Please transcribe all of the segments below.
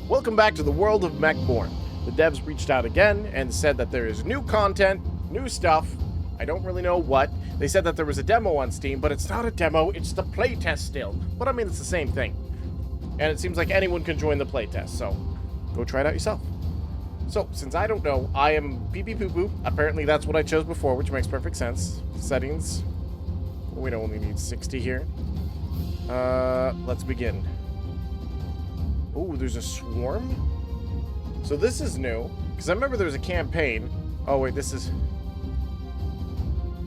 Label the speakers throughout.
Speaker 1: Welcome back to the world of Mechborn. The devs reached out again and said that there is new content, new stuff. I don't really know what. They said that there was a demo on Steam, but it's not a demo, it's the playtest still. But I mean, it's the same thing. And it seems like anyone can join the playtest, so go try it out yourself. So, since I don't know, I am pee-pee-poo-poo. Apparently that's what I chose before, which makes perfect sense. Settings. We don't only need 60 here. Let's begin. Oh, there's a swarm? So this is new, because I remember there was a campaign. Oh, wait, this is...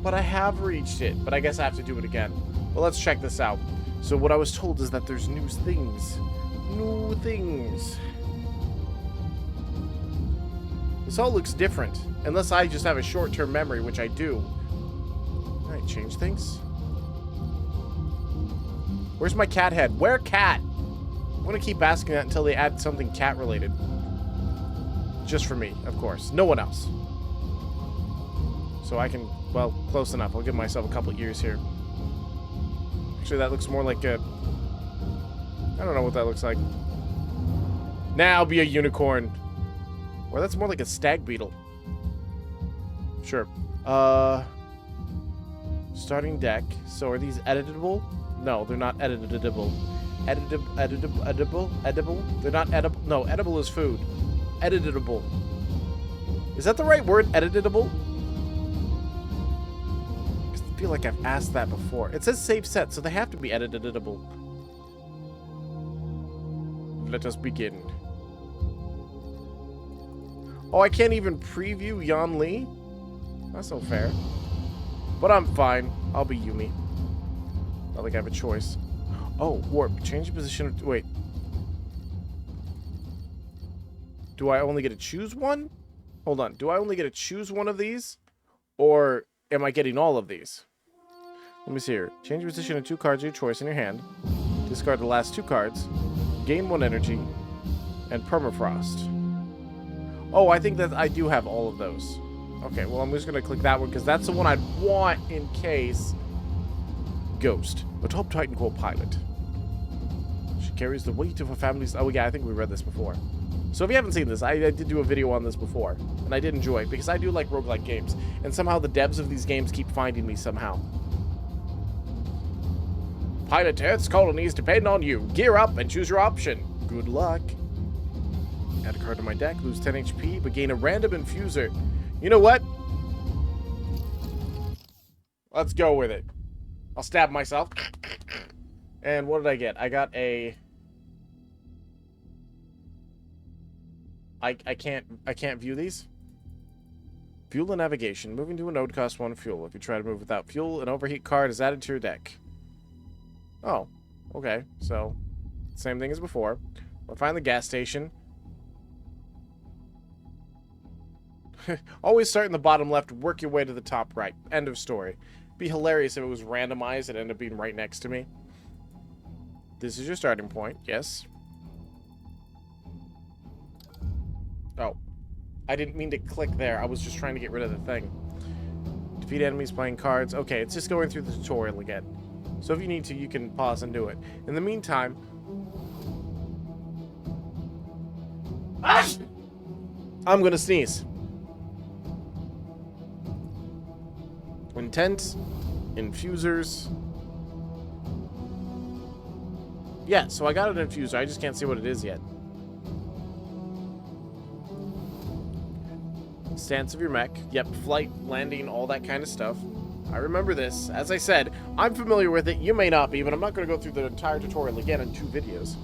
Speaker 1: But I have reached it, but I guess I have to do it again. Well, let's check this out. So what I was told is that there's new things. New things. This all looks different, unless I just have a short-term memory, which I do. Can I change things? Where's my cat head? Where cat? I'm gonna keep asking that until they add something cat-related. Just for me, of course. No one else. So I can, well, close enough. I'll give myself a couple years here. Actually, that looks more like a... I don't know what that looks like. Nah, I'll be a unicorn. Or that's more like a stag beetle. Sure. Starting deck. So are these editable? No, they're not editable. Edible? They're not edible. No, edible is food. Editable. Is that the right word? Editable? I feel like I've asked that before. It says save set, so they have to be editable. Let us begin. Oh, I can't even preview Yan Li? That's no fair. But I'm fine. I'll be Yumi. Not like I have a choice. Oh, warp. Change the position of... Wait. Do I only get to choose one? Hold on. Do I only get to choose one of these? Or am I getting all of these? Let me see here. Change the position of 2 cards of your choice in your hand. Discard the last 2 cards. Gain 1 energy. And permafrost. Oh, I think that I do have all of those. Okay, well, I'm just going to click that one because that's the one I'd want in case... Ghost, a top Titan Core pilot. She carries the weight of her family's... Oh, yeah, I think we read this before. So if you haven't seen this, I did do a video on this before, and I did enjoy it because I do like roguelike games, and somehow the devs of these games keep finding me somehow. Pilot Earth's colonies depend on you. Gear up and choose your option. Good luck. Add a card to my deck, lose 10 HP, but gain a random infuser. You know what? Let's go with it. I'll stab myself. And what did I get? I got a... I can't view these. Fuel and navigation. Moving to a node costs 1 fuel. If you try to move without fuel, an overheat card is added to your deck. Oh, okay. So, same thing as before. We'll find the gas station. Always start in the bottom left, work your way to the top right. End of story. Be hilarious if it was randomized and ended up being right next to me. This is your starting point, yes. Oh. I didn't mean to click there. I was just trying to get rid of the thing. Defeat enemies playing cards. Okay, it's just going through the tutorial again. So if you need to, you can pause and do it. In the meantime... I'm gonna sneeze. Intent, infusers. Yeah, so I got an infuser. I just can't see what it is yet. Stance of your mech. Yep, flight, landing, all that kind of stuff. I remember this. As I said, I'm familiar with it. You may not be, but I'm not going to go through the entire tutorial again in 2 videos.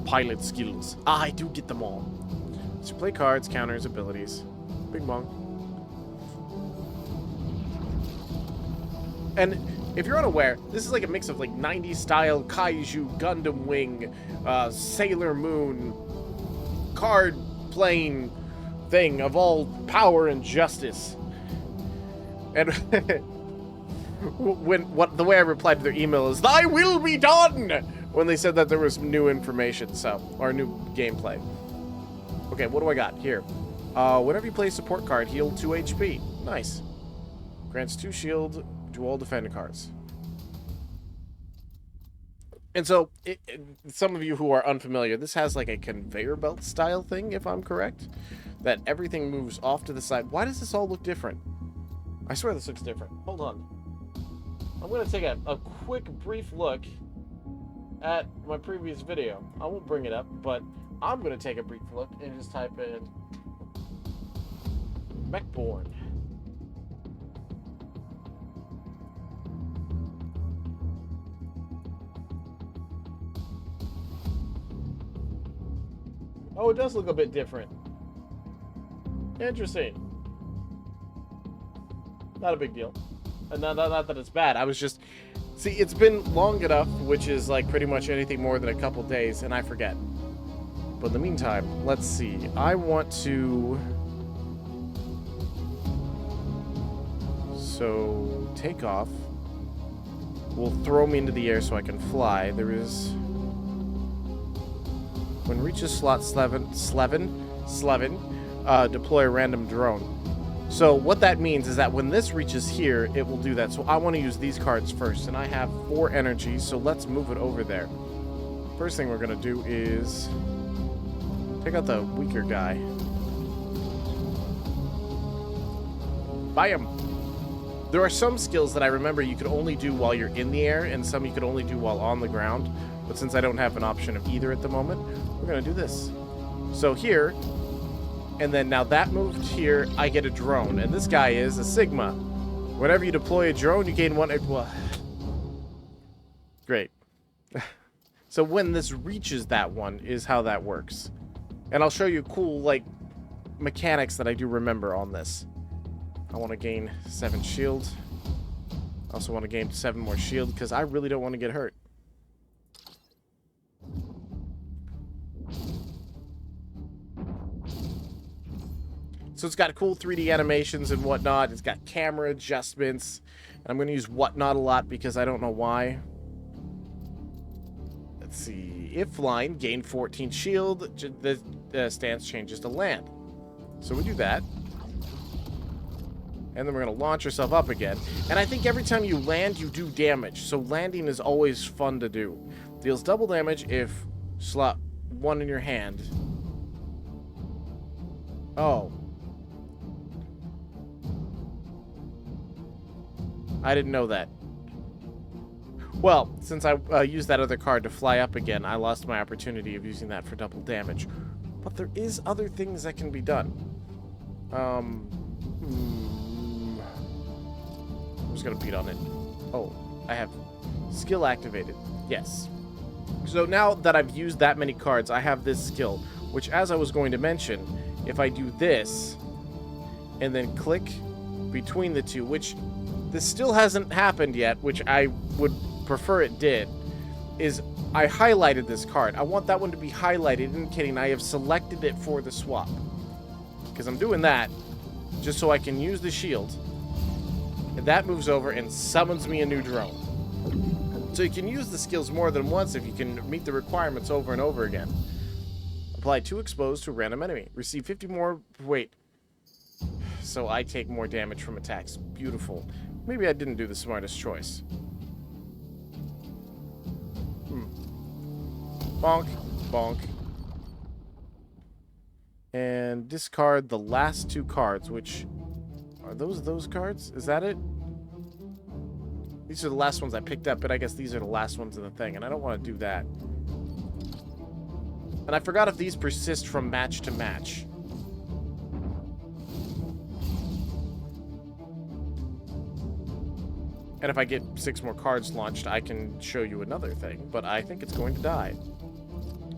Speaker 1: Pilot skills. I do get them all. So play cards, counters, abilities. Bing bong. And if you're unaware, this is like a mix of like 90s style Kaiju, Gundam Wing, Sailor Moon, card playing thing of all power and justice. And the way I replied to their email is, "Thy will be done!" when they said that there was new information, so, or new gameplay. Okay, what do I got here? Whenever you play a support card, heal 2 HP. Nice. Grants 2 shield to all defender cards. And so, some of you who are unfamiliar, this has like a conveyor belt style thing, if I'm correct, that everything moves off to the side. Why does this all look different? I swear this looks different. Hold on. I'm going to take a quick, brief look at my previous video. I won't bring it up, but I'm going to take a brief look and just type in Mechborn. Oh, it does look a bit different. Interesting. Not a big deal. Not that it's bad. I was just... See, it's been long enough, which is like pretty much anything more than a couple days, and I forget. But in the meantime, let's see. I want to... So, take off. Will throw me into the air so I can fly. There is... When reaches slot 11, deploy a random drone. So what that means is that when this reaches here, it will do that. So I want to use these cards first, and I have 4 energy, so let's move it over there. First thing we're going to do is take out the weaker guy. Bam! There are some skills that I remember you could only do while you're in the air, and some you could only do while on the ground. But since I don't have an option of either at the moment, we're going to do this. So here, and then now that moved here, I get a drone. And this guy is a Sigma. Whenever you deploy a drone, you gain 1... Well, great. So when this reaches that one is how that works. And I'll show you cool, like, mechanics that I do remember on this. I want to gain 7 shield. I also want to gain 7 more shield because I really don't want to get hurt. So it's got cool 3D animations and whatnot. It's got camera adjustments. And I'm going to use whatnot a lot because I don't know why. Let's see. If flying, gain 14 shield. The stance changes to land. So we do that. And then we're going to launch yourself up again. And I think every time you land, you do damage. So landing is always fun to do. Deals double damage if slot 1 in your hand. Oh. I didn't know that. Well, since I used that other card to fly up again, I lost my opportunity of using that for double damage. But there is other things that can be done. I'm just gonna beat on it. Oh, I have skill activated. Yes. So now that I've used that many cards, I have this skill, which, as I was going to mention, if I do this and then click between the two, which this still hasn't happened yet, which I would prefer it did, is I highlighted this card. I want that one to be highlighted, indicating I have selected it for the swap. Because I'm doing that just so I can use the shield. And that moves over and summons me a new drone. So you can use the skills more than once if you can meet the requirements over and over again. Apply 2 exposed to a random enemy. Receive 50 more... Wait. So I take more damage from attacks. Beautiful. Maybe I didn't do the smartest choice. Bonk. Bonk. And discard the last 2 cards, which... Are those cards? Is that it? These are the last ones I picked up, but I guess these are the last ones in the thing, and I don't want to do that. And I forgot if these persist from match to match. And if I get 6 more cards launched, I can show you another thing, but I think it's going to die.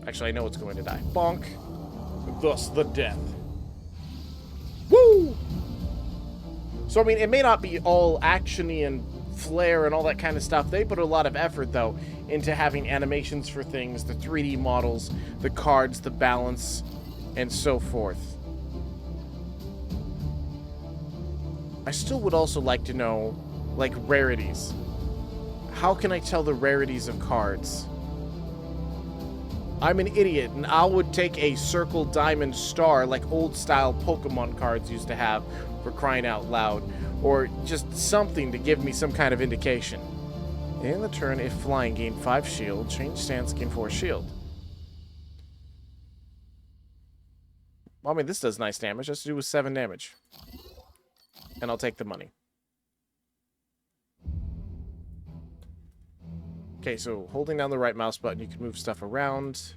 Speaker 1: Actually, I know it's going to die. Bonk. Thus the death. Woo! So, I mean, it may not be all action-y and flair and all that kind of stuff. They put a lot of effort, though, into having animations for things, the 3D models, the cards, the balance, and so forth. I still would also like to know, like, rarities. How can I tell the rarities of cards? I'm an idiot, and I would take a circle, diamond, star, like old-style Pokemon cards used to have, for crying out loud, or just something to give me some kind of indication. In the turn, if flying, gain 5 shield. Change stance, gain 4 shield. Well, I mean, this does nice damage. Let's do with 7 damage. And I'll take the money. Okay, so holding down the right mouse button, you can move stuff around.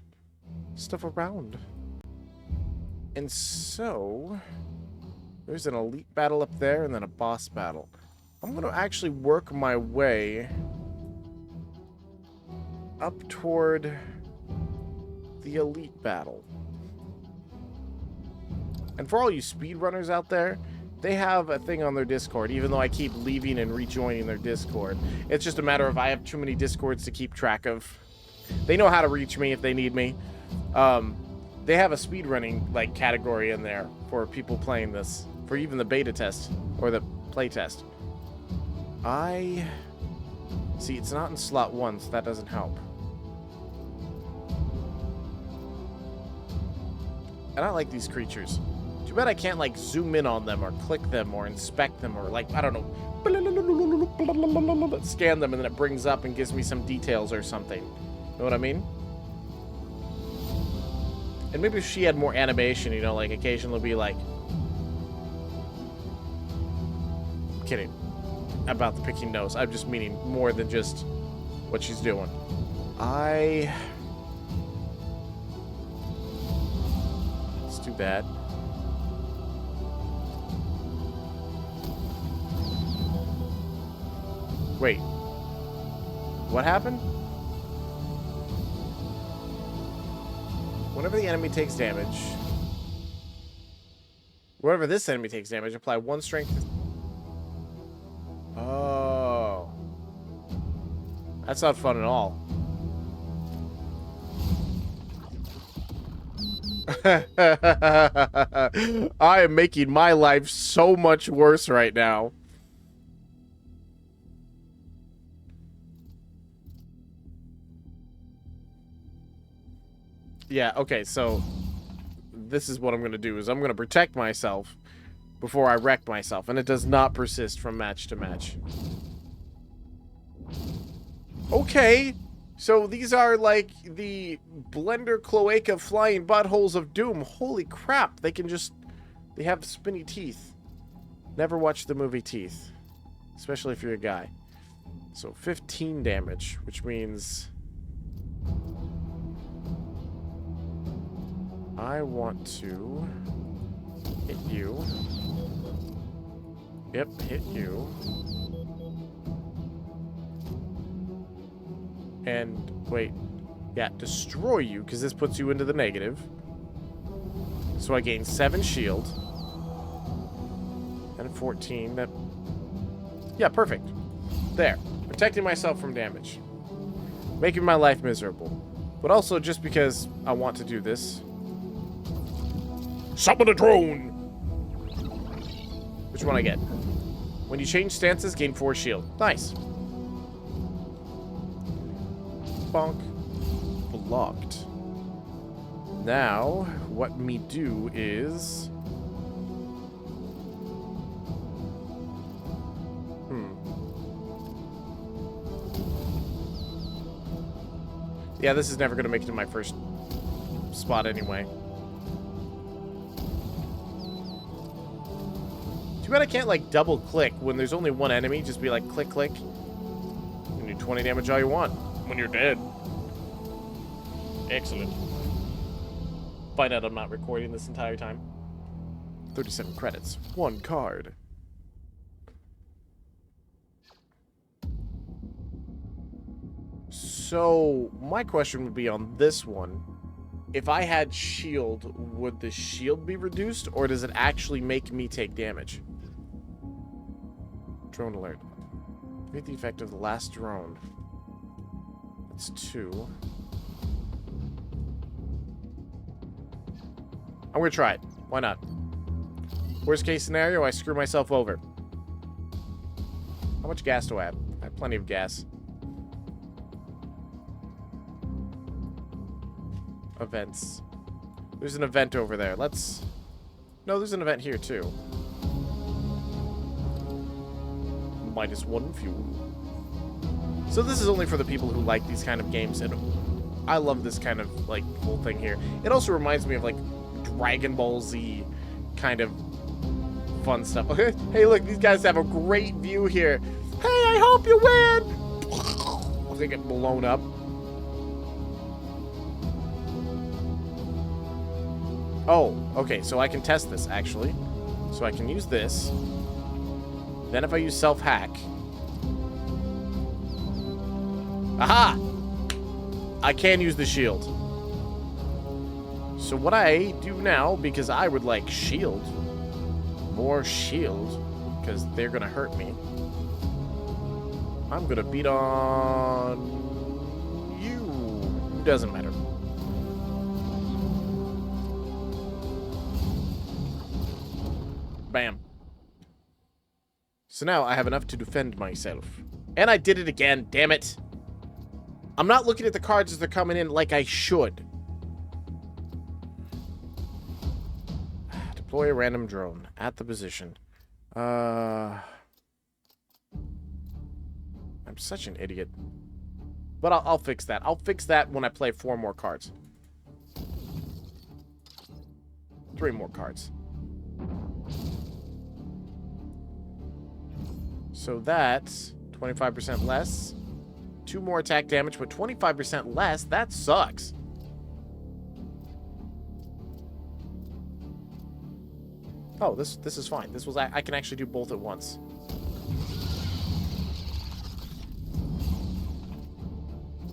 Speaker 1: And so, there's an elite battle up there and then a boss battle. I'm going to actually work my way up toward the elite battle. And for all you speedrunners out there, they have a thing on their Discord, even though I keep leaving and rejoining their Discord. It's just a matter of I have too many Discords to keep track of. They know how to reach me if they need me. They have a speedrunning like category in there for people playing this, for even the beta test or the playtest. See, it's not in slot 1, so that doesn't help. And I like these creatures. Too bad I can't, like, zoom in on them or click them or inspect them or, like, I don't know, scan them and then it brings up and gives me some details or something. Know what I mean? And maybe if she had more animation, you know, like, occasionally be like... I'm kidding. About the picking nose. I'm just meaning more than just what she's doing. It's too bad. Wait. What happened? Whenever the enemy takes damage... Whenever this enemy takes damage, apply 1 strength... Oh. That's not fun at all. I am making my life so much worse right now. Yeah, okay, so this is what I'm going to do, is I'm going to protect myself before I wreck myself, and it does not persist from match to match. Okay, so these are like the Blender Cloaca Flying Buttholes of Doom. Holy crap, they have spinny teeth. Never watched the movie Teeth, especially if you're a guy. So 15 damage, which means... I want to hit you. Yep, hit you. And, wait. Yeah, destroy you, because this puts you into the negative. So I gain 7 shield. And 14. That... Yeah, perfect. There. Protecting myself from damage. Making my life miserable. But also just because I want to do this. Summon a drone! Which one I get? When you change stances, gain 4 shield. Nice. Bonk. Blocked. Now, what me do is... Yeah, this is never going to make it to my first spot anyway. Too bad I can't, like, double-click when there's only one enemy. Just be like, click, click. You can do 20 damage all you want when you're dead. Excellent. Find out I'm not recording this entire time. 37 credits. 1 card. So, my question would be on this one. If I had shield, would the shield be reduced, or does it actually make me take damage? Drone alert. Create the effect of the last drone. That's 2. I'm gonna try it. Why not? Worst case scenario, I screw myself over. How much gas do I have? I have plenty of gas. Events. There's an event over there. Let's... No, there's an event here, too. -1 fuel. So this is only for the people who like these kind of games, and I love this kind of, like, whole thing here. It also reminds me of, like, Dragon Ball Z kind of fun stuff. Hey, look, these guys have a great view here. Hey, I hope you win! They get blown up. Oh, okay, so I can test this, actually. So I can use this. Then if I use self-hack... Aha! I can use the shield. So what I do now, because I would like shield, more shield, because they're going to hurt me, I'm going to beat on you. Doesn't matter. Bam. So now I have enough to defend myself. And I did it again, damn it. I'm not looking at the cards as they're coming in like I should. Deploy a random drone at the position. I'm such an idiot. But I'll fix that. I'll fix that when I play 4 more cards. 3 more cards. So that's 25% less. 2 more attack damage, but 25% less. That sucks. Oh, this is fine. This was I can actually do both at once.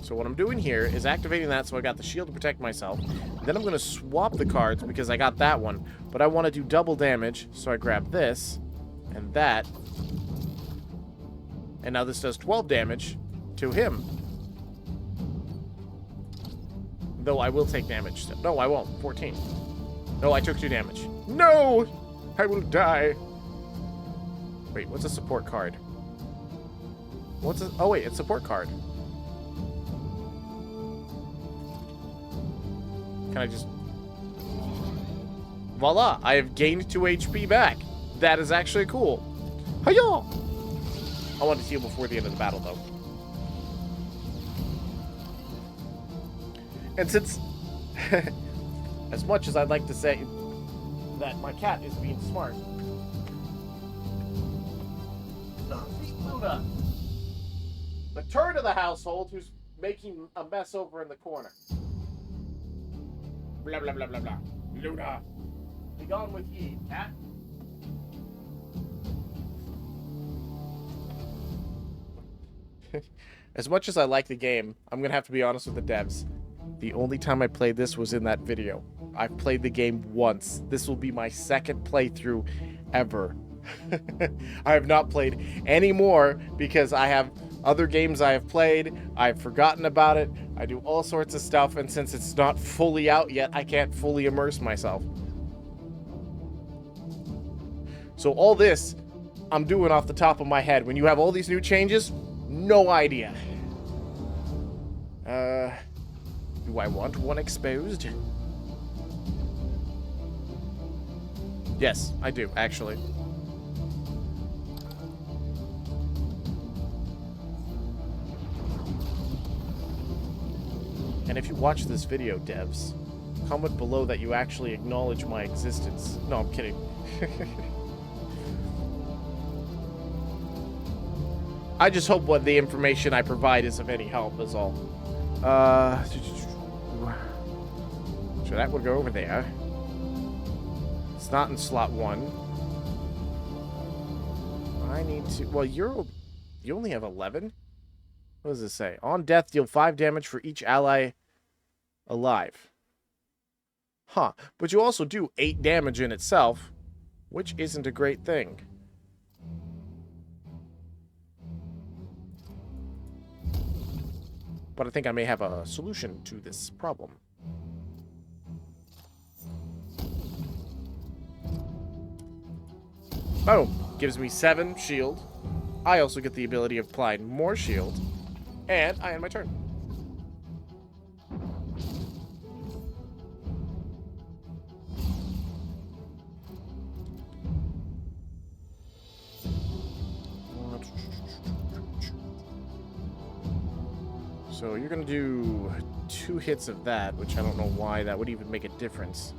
Speaker 1: So what I'm doing here is activating that so I got the shield to protect myself. Then I'm going to swap the cards because I got that one. But I want to do double damage, so I grab this and that. And now this does 12 damage to him. Though I will take damage. No, I won't. 14. No, I took 2 damage. No! I will die. Wait, what's a support card? What's a... Oh, wait, it's a support card. Can I just... Voila! I have gained 2 HP back. That is actually cool. Hi-ya! I want to heal before the end of the battle, though. And since... as much as I'd like to say that my cat is being smart... Luna! The turd of the household who's making a mess over in the corner. Blah, blah, blah, blah, blah. Luna! Be gone with ye, cat. As much as I like the game, I'm gonna have to be honest with the devs. The only time I played this was in that video. I've played the game once. This will be my 2nd playthrough ever. I have not played any more because I have other games I have played. I've forgotten about it. I do all sorts of stuff, and since it's not fully out yet, I can't fully immerse myself. So all this, I'm doing off the top of my head. When you have all these new changes, no idea. Do I want one exposed? Yes, I do, actually. And if you watch this video, devs, comment below that you actually acknowledge my existence. No, I'm kidding. I just hope what the information I provide is of any help, is all. So that would go over there. It's not in slot 1. I need to... Well, you only have 11? What does this say? On death, deal 5 damage for each ally alive. Huh. But you also do 8 damage in itself, which isn't a great thing. But I think I may have a solution to this problem. Boom. Gives me 7 shield. I also get the ability of applying more shield. And I end my turn. So you're going to do 2 hits of that, which I don't know why that would even make a difference.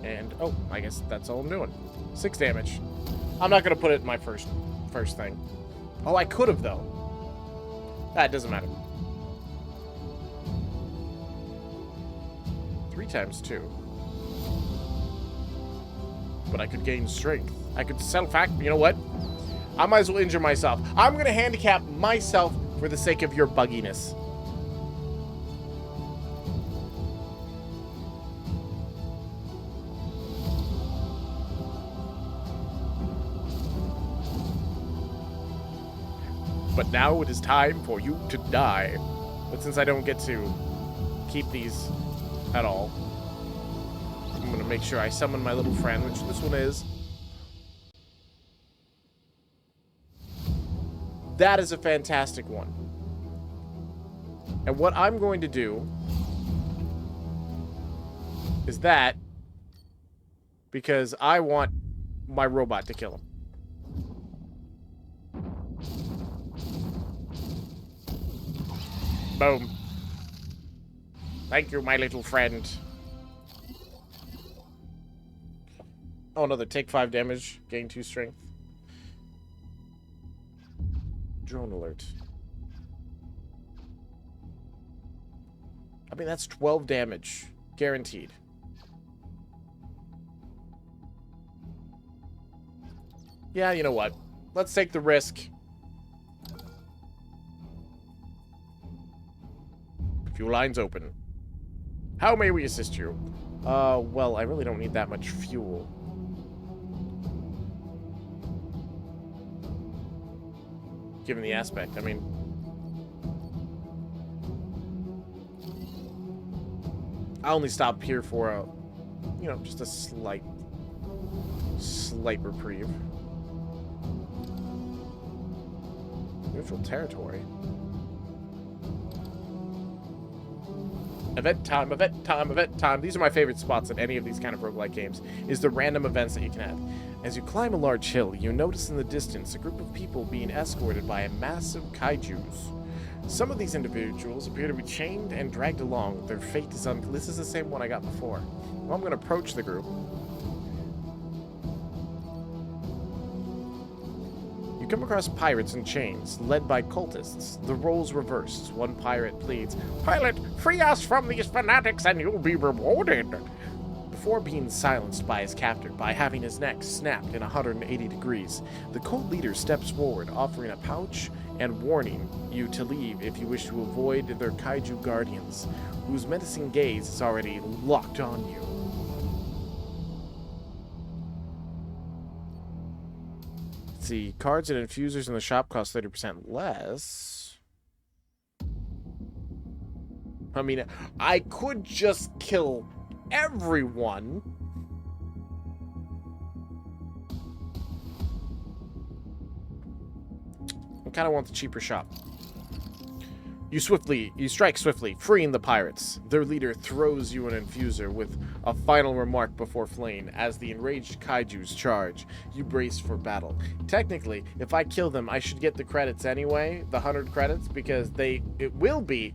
Speaker 1: And, oh, I guess that's all I'm doing. 6 damage. I'm not going to put it in my first thing. Oh, I could have, though. That doesn't matter. 3 times 2. But I could gain strength. I could self-act. You know what? I might as well injure myself. I'm going to handicap myself for the sake of your bugginess. But now it is time for you to die. But since I don't get to keep these at all, I'm going to make sure I summon my little friend, which this one is. That is a fantastic one. And what I'm going to do is that because I want my robot to kill him. Boom. Thank you, my little friend. Oh, another take 5 damage, gain 2 strength. Drone alert. I mean, that's 12 damage, guaranteed. Yeah, you know what? Let's take the risk. Fuel lines open. How may we assist you? Well, I really don't need that much fuel. Given the aspect, I mean... I only stop here for a, you know, just a slight reprieve. Neutral territory. Event time, event time, event time. These are my favorite spots in any of these kind of roguelike games, is the random events that you can have. As you climb a large hill, you notice in the distance a group of people being escorted by a massive kaijus. Some of these individuals appear to be chained and dragged along. Their fate is This is the same one I got before. Well, I'm going to approach the group. You come across pirates in chains, led by cultists. The roles reversed. One pirate pleads, "Pilot, free us from these fanatics and you'll be rewarded," before being silenced by his captor by having his neck snapped in 180 degrees. The cult leader steps forward, offering a pouch and warning you to leave if you wish to avoid their kaiju guardians, whose menacing gaze is already locked on you. See, cards and infusers in the shop cost 30% less. I mean, I could just kill everyone. I kind of want the cheaper shop. You strike swiftly, freeing the pirates. Their leader throws you an infuser with a final remark before fleeing. As the enraged kaijus charge, you brace for battle. Technically, if I kill them, I should get the credits anyway, the 100 credits, because it will be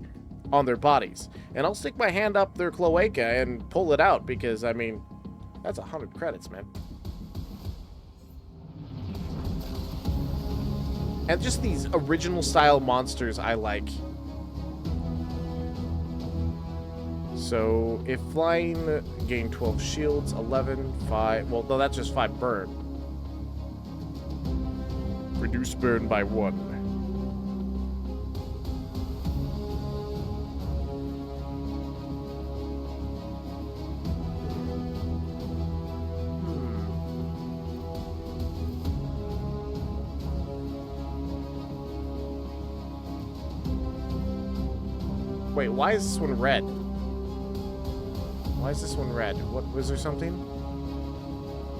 Speaker 1: on their bodies. And I'll stick my hand up their cloaca and pull it out, because, I mean, that's 100 credits, man. And just these original style monsters I like. So, if flying, gain 12 shields, 11, 5... Well, no, that's just 5 burn. Reduce burn by 1. Wait, why is this one red? Why is this one red? What, was there something?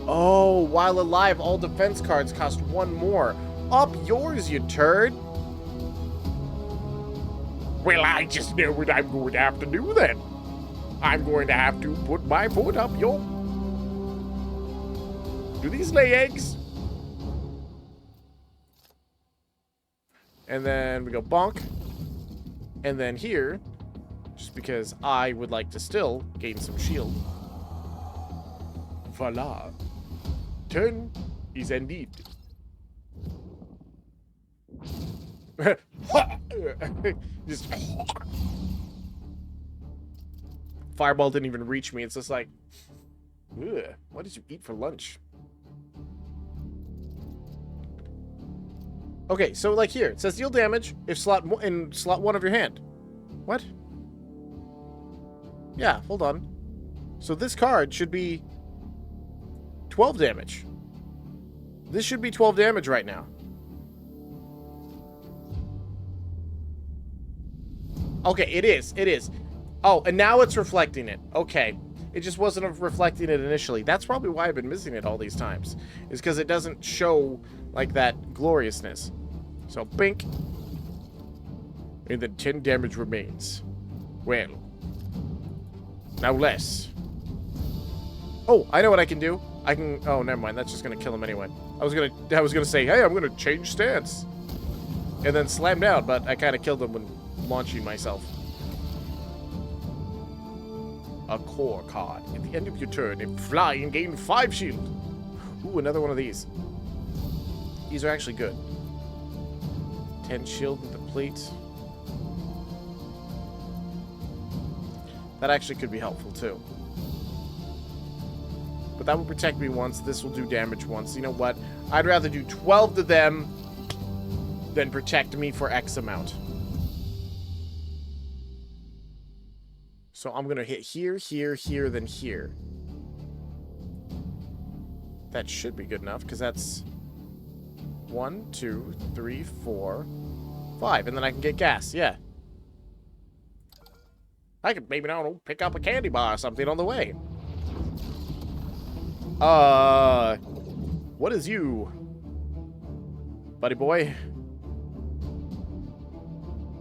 Speaker 1: Oh, while alive, all defense cards cost 1 more. Up yours, you turd! Well, I just know what I'm going to have to do then. I'm going to have to put my foot up your... Do these lay eggs? And then we go bonk. And then here, just because I would like to still gain some shield. Voila. Turn is indeed. Just fireball didn't even reach me. It's just like, ugh, what did you eat for lunch? Okay, so like here, it says deal damage if slot one of your hand. What? Yeah, hold on. So this card should be 12 damage. This should be 12 damage right now. Okay, it is. It is. Oh, and now it's reflecting it. Okay. It just wasn't reflecting it initially. That's probably why I've been missing it all these times. Is because it doesn't show, like, that gloriousness. So, bink. And then 10 damage remains. Well. Now less. Oh, I know what I can do. I can... Oh, never mind. That's just going to kill him anyway. I was gonna say, hey, I'm going to change stance. And then slam down, but I kind of killed him when launching myself. A core card. At the end of your turn, if fly and gain 5 shield. Ooh, another one of these. These are actually good. 10 shield with the plate. That actually could be helpful too. But that will protect me once. This will do damage once. You know what? I'd rather do 12 to them than protect me for X amount. So I'm going to hit here, here, here, then here. That should be good enough, because that's 1, 2, 3, 4, 5. And then I can get gas, yeah. I could maybe, I don't know, pick up a candy bar or something on the way. What is you? Buddy boy?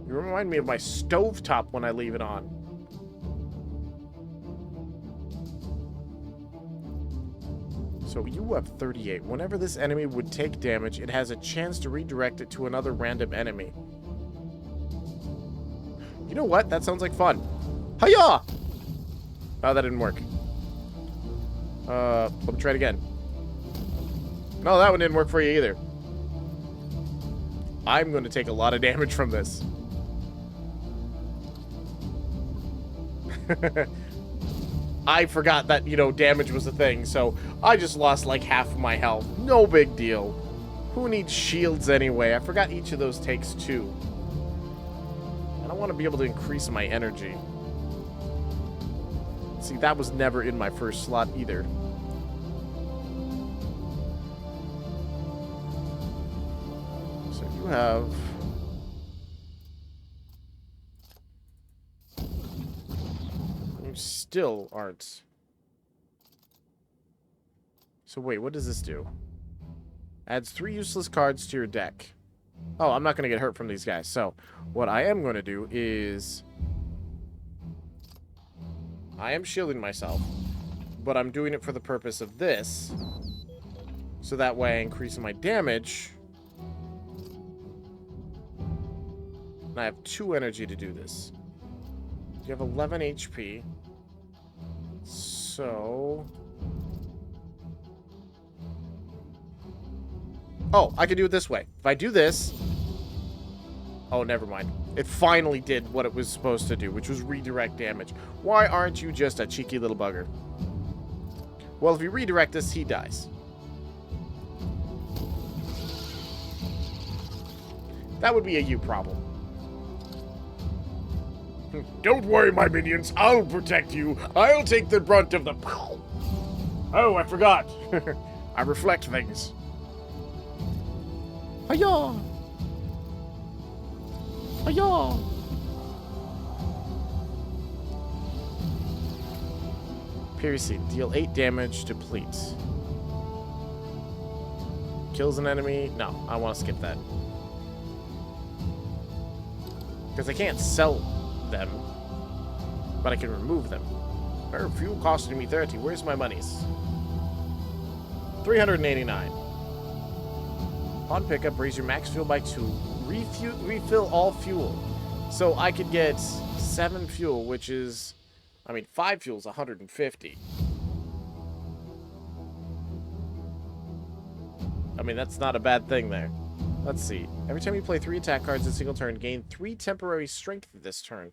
Speaker 1: You remind me of my stovetop when I leave it on. So you have 38. Whenever this enemy would take damage, it has a chance to redirect it to another random enemy. You know what? That sounds like fun. Hiya! Oh, that didn't work. Let me try it again. No, that one didn't work for you either. I'm going to take a lot of damage from this. I forgot that, you know, damage was a thing, so I just lost like half of my health. No big deal. Who needs shields anyway? I forgot each of those takes 2. And I want to be able to increase my energy. See, that was never in my first slot either. So you have... You still aren't... So wait, what does this do? Adds 3 useless cards to your deck. Oh, I'm not going to get hurt from these guys. So what I am going to do is... I am shielding myself, but I'm doing it for the purpose of this, so that way I increase my damage. And I have 2 energy to do this. You have 11 HP, so... Oh, I can do it this way. If I do this... Oh, never mind. It finally did what it was supposed to do, which was redirect damage. Why aren't you just a cheeky little bugger? Well, if you redirect this, he dies. That would be a you problem. Don't worry, my minions. I'll protect you. I'll take the brunt of the... Oh, I forgot. I reflect things. Hiya! Hiya! Piercing. Deal 8 damage to pleats. Kills an enemy. No, I want to skip that. Because I can't sell them, but I can remove them. Fuel costing me 30. Where's my monies? 389. On pickup, raise your max fuel by 2. Refill all fuel. So I could get 7 fuel, which is... I mean, 5 fuel is 150. I mean, that's not a bad thing there. Let's see. Every time you play 3 attack cards in a single turn, gain 3 temporary strength this turn.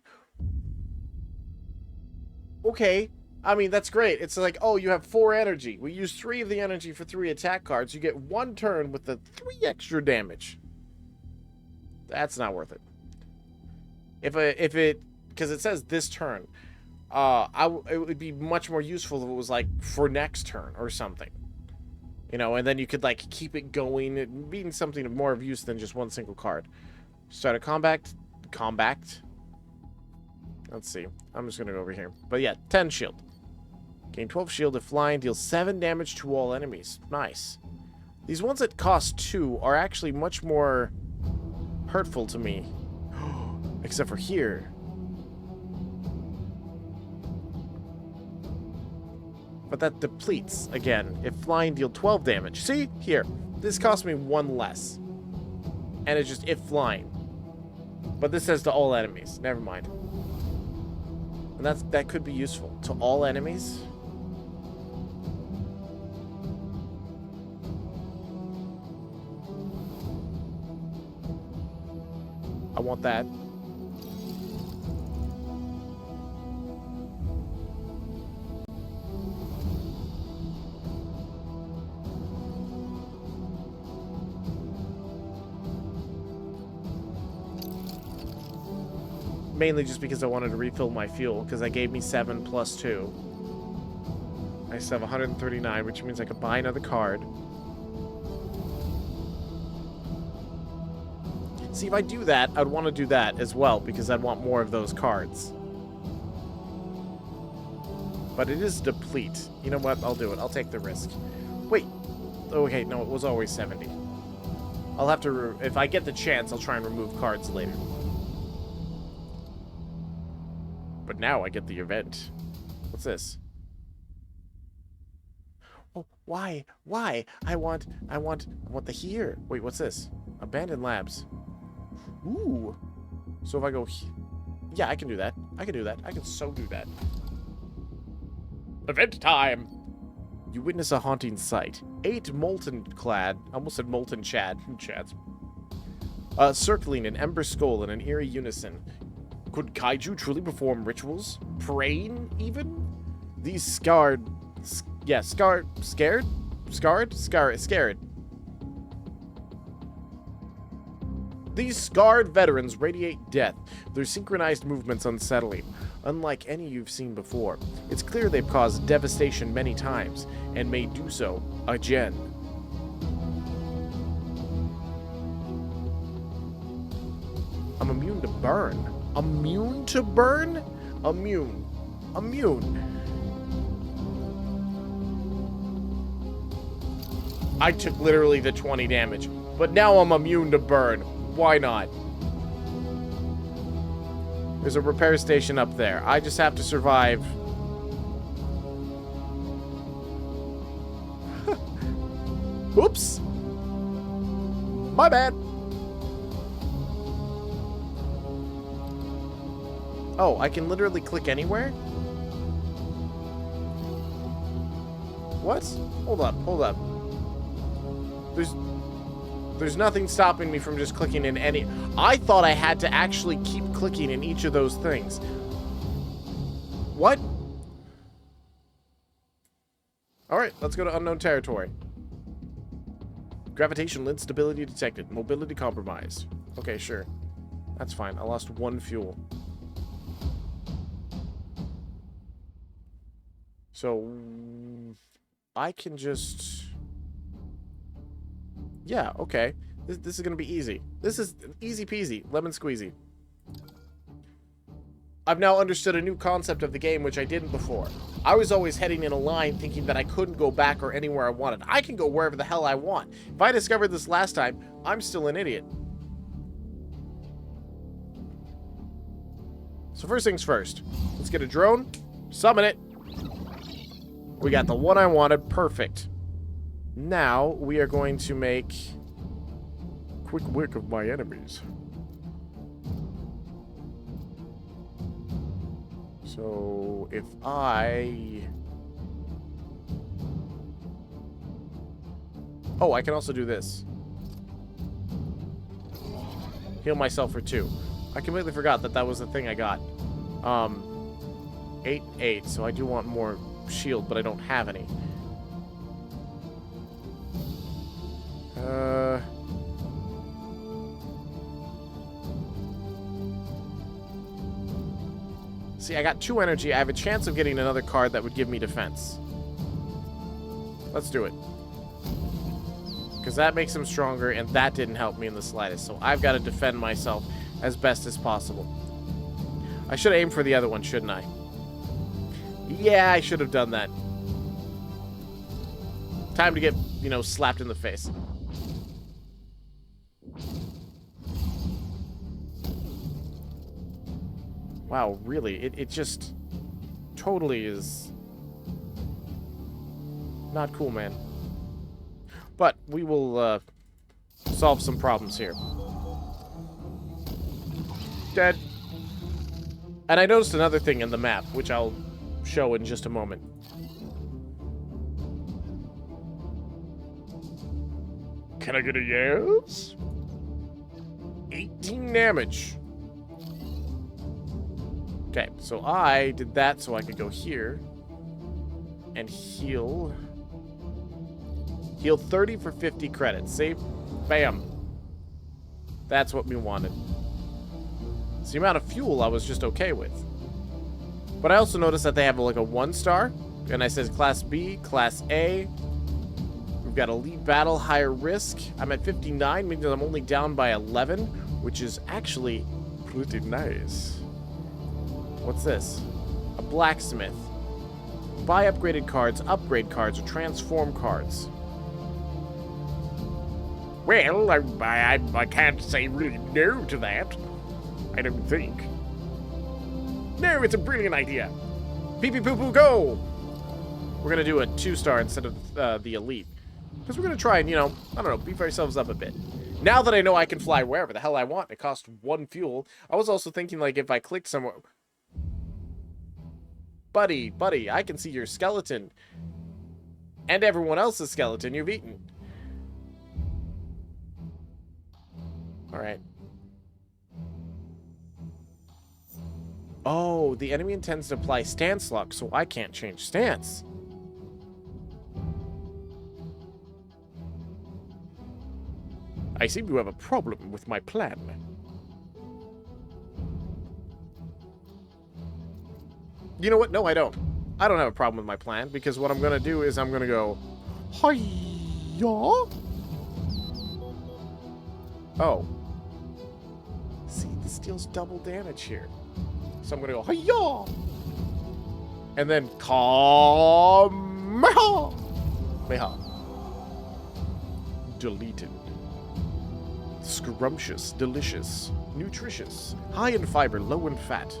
Speaker 1: Okay. I mean, that's great. It's like, oh, you have 4 energy. We use 3 of the energy for 3 attack cards. You get 1 turn with the 3 extra damage. That's not worth it. If it, because it says this turn, it would be much more useful if it was like for next turn or something. You know, and then you could like keep it going, it being something of more of use than just 1 single card. Start a combat. Let's see. I'm just gonna go over here. But yeah, 10 shield. Gain 12 shield if flying, deals 7 damage to all enemies. Nice. These ones that cost 2 are actually much more hurtful to me. Except for here. But that depletes again if flying deal 12 damage. See? Here. This cost me 1 less. And it's just if flying. But this says to all enemies. Never mind. And that could be useful. To all enemies. I want that. Mainly just because I wanted to refill my fuel, because that gave me 7 plus 2. I still have 139, which means I could buy another card. See, if I do that, I'd want to do that as well, because I'd want more of those cards. But it is deplete. You know what? I'll do it. I'll take the risk. Wait. Okay, no, it was always 70. I'll have to... if I get the chance, I'll try and remove cards later. But now I get the event. What's this? Oh, why? Why? I want the here. Wait, what's this? Abandoned labs. Ooh. So if I go... yeah, I can do that. I can do that. I can so do that. Event time! You witness a haunting sight. 8 molten clad... I almost said molten chads. Circling an ember skull in an eerie unison. Could kaiju truly perform rituals? Praying, even? These scared. These scarred veterans radiate death, their synchronized movements unsettling, unlike any you've seen before. It's clear they've caused devastation many times, and may do so again. I'm immune to burn. Immune to burn? Immune. I took literally the 20 damage, but now I'm immune to burn. Why not? There's a repair station up there. I just have to survive. Oops. My bad. Oh, I can literally click anywhere? What? Hold up. There's nothing stopping me from just clicking in any... I thought I had to actually keep clicking in each of those things. What? Alright, let's go to unknown territory. Gravitational instability detected. Mobility compromised. Okay, sure. That's fine. I lost 1 fuel. So, I can just... yeah, okay. This is going to be easy. This is easy peasy. Lemon squeezy. I've now understood a new concept of the game, which I didn't before. I was always heading in a line thinking that I couldn't go back or anywhere I wanted. I can go wherever the hell I want. If I discovered this last time, I'm still an idiot. So first things first. Let's get a drone. Summon it. We got the one I wanted. Perfect. Now, we are going to make quick work of my enemies. So, if I... Oh, I can also do this. Heal myself for 2. I completely forgot that that was the thing I got. 8, so I do want more shield, but I don't have any. See, I got 2 energy. I have a chance of getting another card that would give me defense. Let's do it. Because that makes him stronger, and that didn't help me in the slightest. So I've got to defend myself as best as possible. I should aim for the other one, shouldn't I? Yeah, I should have done that. Time to get, you know, slapped in the face. Wow, really? It just totally is not cool, man. But we will solve some problems here. Dead. And I noticed another thing in the map, which I'll show in just a moment. Can I get a yes? 18 damage. Okay, so I did that so I could go here and heal. Heal 30 for 50 credits. Save. Bam. That's what we wanted. It's the amount of fuel I was just okay with. But I also noticed that they have like a 1-star. And I says Class B, Class A. We've got Elite Battle, higher risk. I'm at 59, meaning I'm only down by 11, which is actually pretty nice. What's this? A blacksmith. Buy upgraded cards, upgrade cards, or transform cards. Well, I can't say really no to that. I don't think. No, it's a brilliant idea. Pee-pee-poo-poo, go! We're going to do a 2-star instead of the elite. Because we're going to try and, you know, I don't know, beef ourselves up a bit. Now that I know I can fly wherever the hell I want, it costs 1 fuel. I was also thinking, like, if I clicked somewhere... Buddy, I can see your skeleton. And everyone else's skeleton you've eaten. Alright. Oh, the enemy intends to apply stance lock, so I can't change stance. I seem to have a problem with my plan. You know what? No, I don't. I don't have a problem with my plan, because what I'm going to do is I'm going to go... Hi-ya! Oh. See, this deals double damage here. So I'm going to go... Hi-ya! And then... Kameha! Meha. Deleted. Scrumptious, delicious, nutritious, high in fiber, low in fat.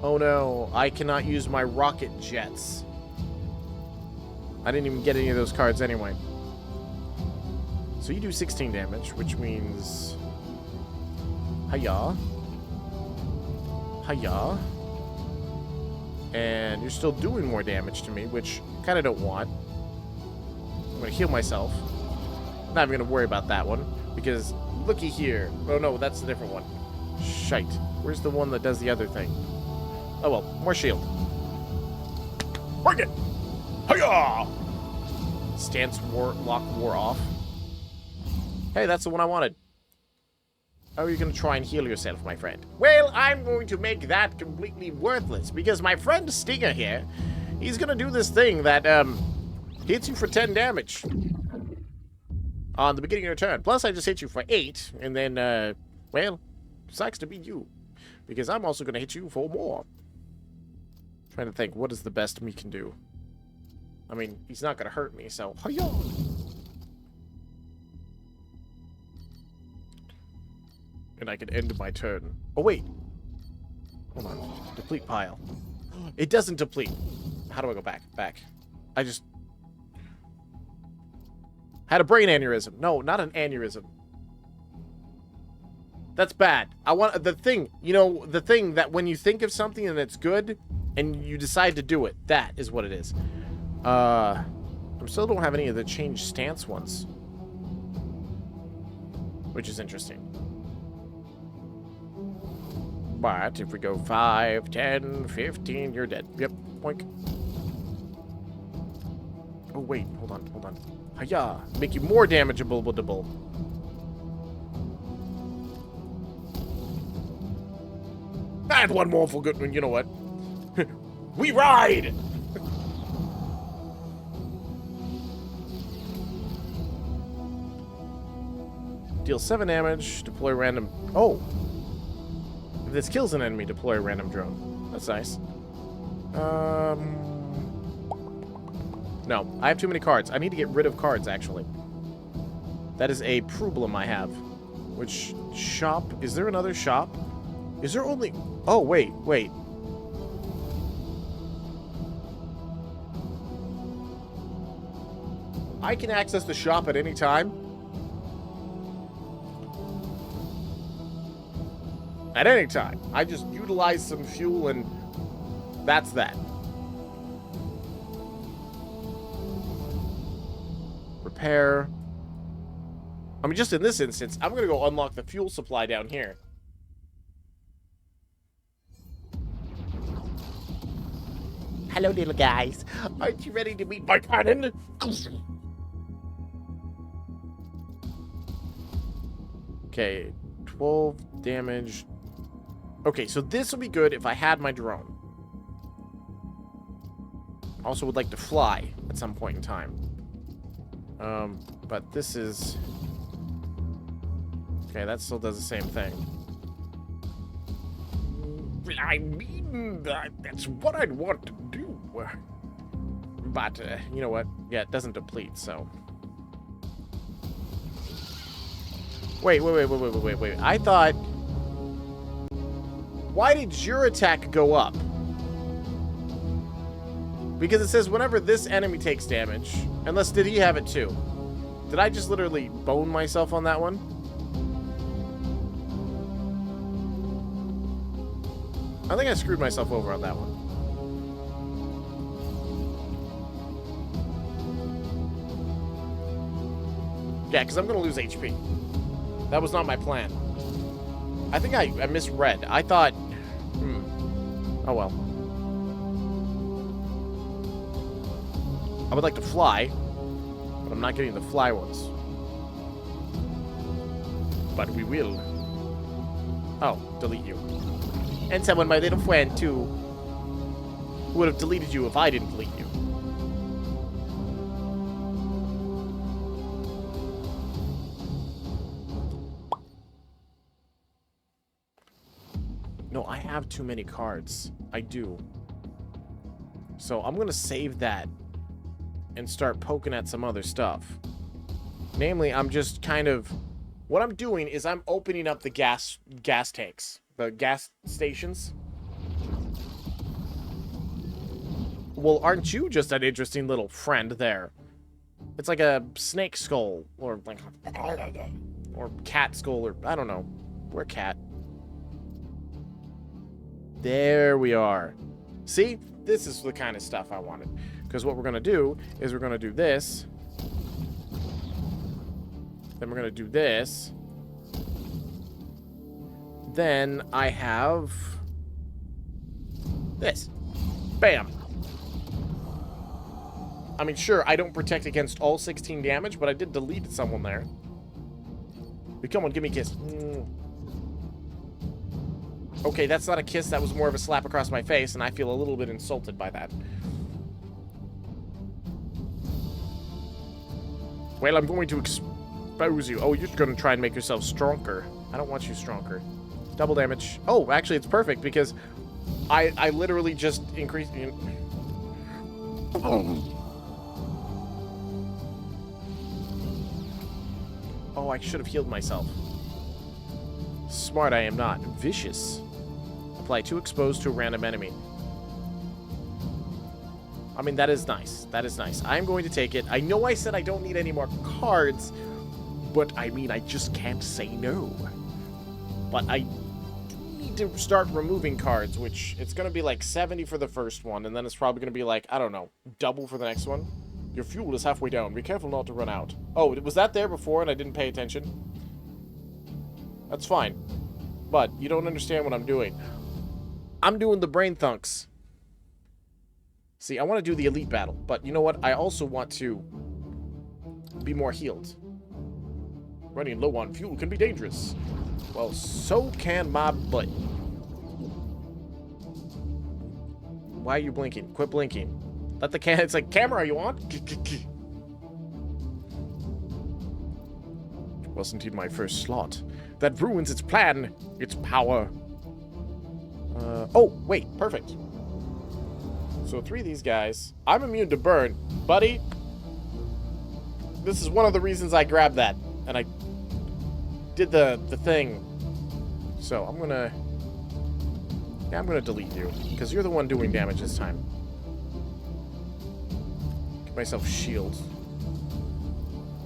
Speaker 1: Oh no, I cannot use my rocket jets. I didn't even get any of those cards anyway. So you do 16 damage, which means... Hiya. Hiya. And you're still doing more damage to me, which I kind of don't want. I'm going to heal myself. Not even going to worry about that one, because looky here. Oh no, that's a different one. Shite. Where's the one that does the other thing? Oh well, more shield. Bring it! Hiya! Stance lock wore off. Hey, that's the one I wanted. How are you going to try and heal yourself, my friend? Well, I'm going to make that completely worthless, because my friend Stinger here, he's going to do this thing that hits you for 10 damage on the beginning of your turn. Plus, I just hit you for 8, and then, well, sucks to be you, because I'm also going to hit you for more. Trying to think, what is the best me can do? I mean, he's not going to hurt me, so... Hi-ya! And I can end my turn. Oh, wait. Hold on. Deplete pile. It doesn't deplete. How do I go back? Back. I just... Had a brain aneurysm. No, not an aneurysm. That's bad. I want the thing, you know, the thing that when you think of something and it's good and you decide to do it, that is what it is. I still don't have any of the change stance ones, which is interesting. But if we go 5, 10, 15, you're dead. Yep, boink. Oh, wait, hold on. Hiya, make you more damageable. And one more for good one, you know what? We ride! Deal 7 damage, deploy random... Oh! If this kills an enemy, deploy a random drone. That's nice. No, I have too many cards. I need to get rid of cards, actually. That is a problem I have. Which shop? Is there another shop? Is there only... Oh, wait. I can access the shop at any time? At any time. I just utilize some fuel and that's that. Repair. I mean, just in this instance, I'm going to go unlock the fuel supply down here. Hello, little guys. Aren't you ready to meet my cannon? Okay, 12 damage. Okay, so this will be good if I had my drone. Also would like to fly at some point in time. But this is... Okay, that still does the same thing. I mean, that's what I'd want to do. But, you know what? Yeah, it doesn't deplete, so... Wait. I thought... Why did your attack go up? Because it says whenever this enemy takes damage. Unless, did he have it too? Did I just literally bone myself on that one? I think I screwed myself over on that one. Yeah, because I'm going to lose HP. That was not my plan. I think I misread. I thought... Oh, well. I would like to fly, but I'm not getting the fly ones. But we will. Oh, delete you. And someone, my little friend, too, who would have deleted you if I didn't delete you. No, I have too many cards. I do. So I'm going to save that and start poking at some other stuff. Namely, I'm just kind of... What I'm doing is I'm opening up the gas tanks. The gas stations. Well, aren't you just an interesting little friend there? It's like a snake skull, or like, or cat skull, or I don't know. We're cat. There we are. See? This is the kind of stuff I wanted. Because what we're going to do is we're going to do this. Then we're going to do this. Then I have this. Bam. I mean, sure, I don't protect against all 16 damage, but I did delete someone there. But come on, give me a kiss. Okay, that's not a kiss. That was more of a slap across my face, and I feel a little bit insulted by that. Well, I'm going to expose you. Oh, you're going to try and make yourself stronger. I don't want you stronger. Double damage. Oh, actually, it's perfect because I literally just increased... Oh, I should have healed myself. Smart I am not. Vicious. Apply 2 exposed to a random enemy. I mean, that is nice. That is nice. I'm going to take it. I know I said I don't need any more cards, but I mean, I just can't say no. But I need to start removing cards, which it's going to be like 70 for the first one, and then it's probably going to be like, I don't know, double for the next one. Your fuel is halfway down. Be careful not to run out. Oh, was that there before and I didn't pay attention? That's fine. But you don't understand what I'm doing. I'm doing the brain thunks. See, I want to do the elite battle, but you know what? I also want to be more healed. Running low on fuel can be dangerous. Well, so can my butt. Why are you blinking? Quit blinking. Let the it's like, camera, you want? Wasn't in my first slot. That ruins its plan, its power. Oh, wait, perfect. So 3 of these guys. I'm immune to burn. Buddy, this is one of the reasons I grabbed that. And I did the thing. So I'm gonna... Yeah, I'm gonna delete you. Because you're the one doing damage this time. Give myself shield.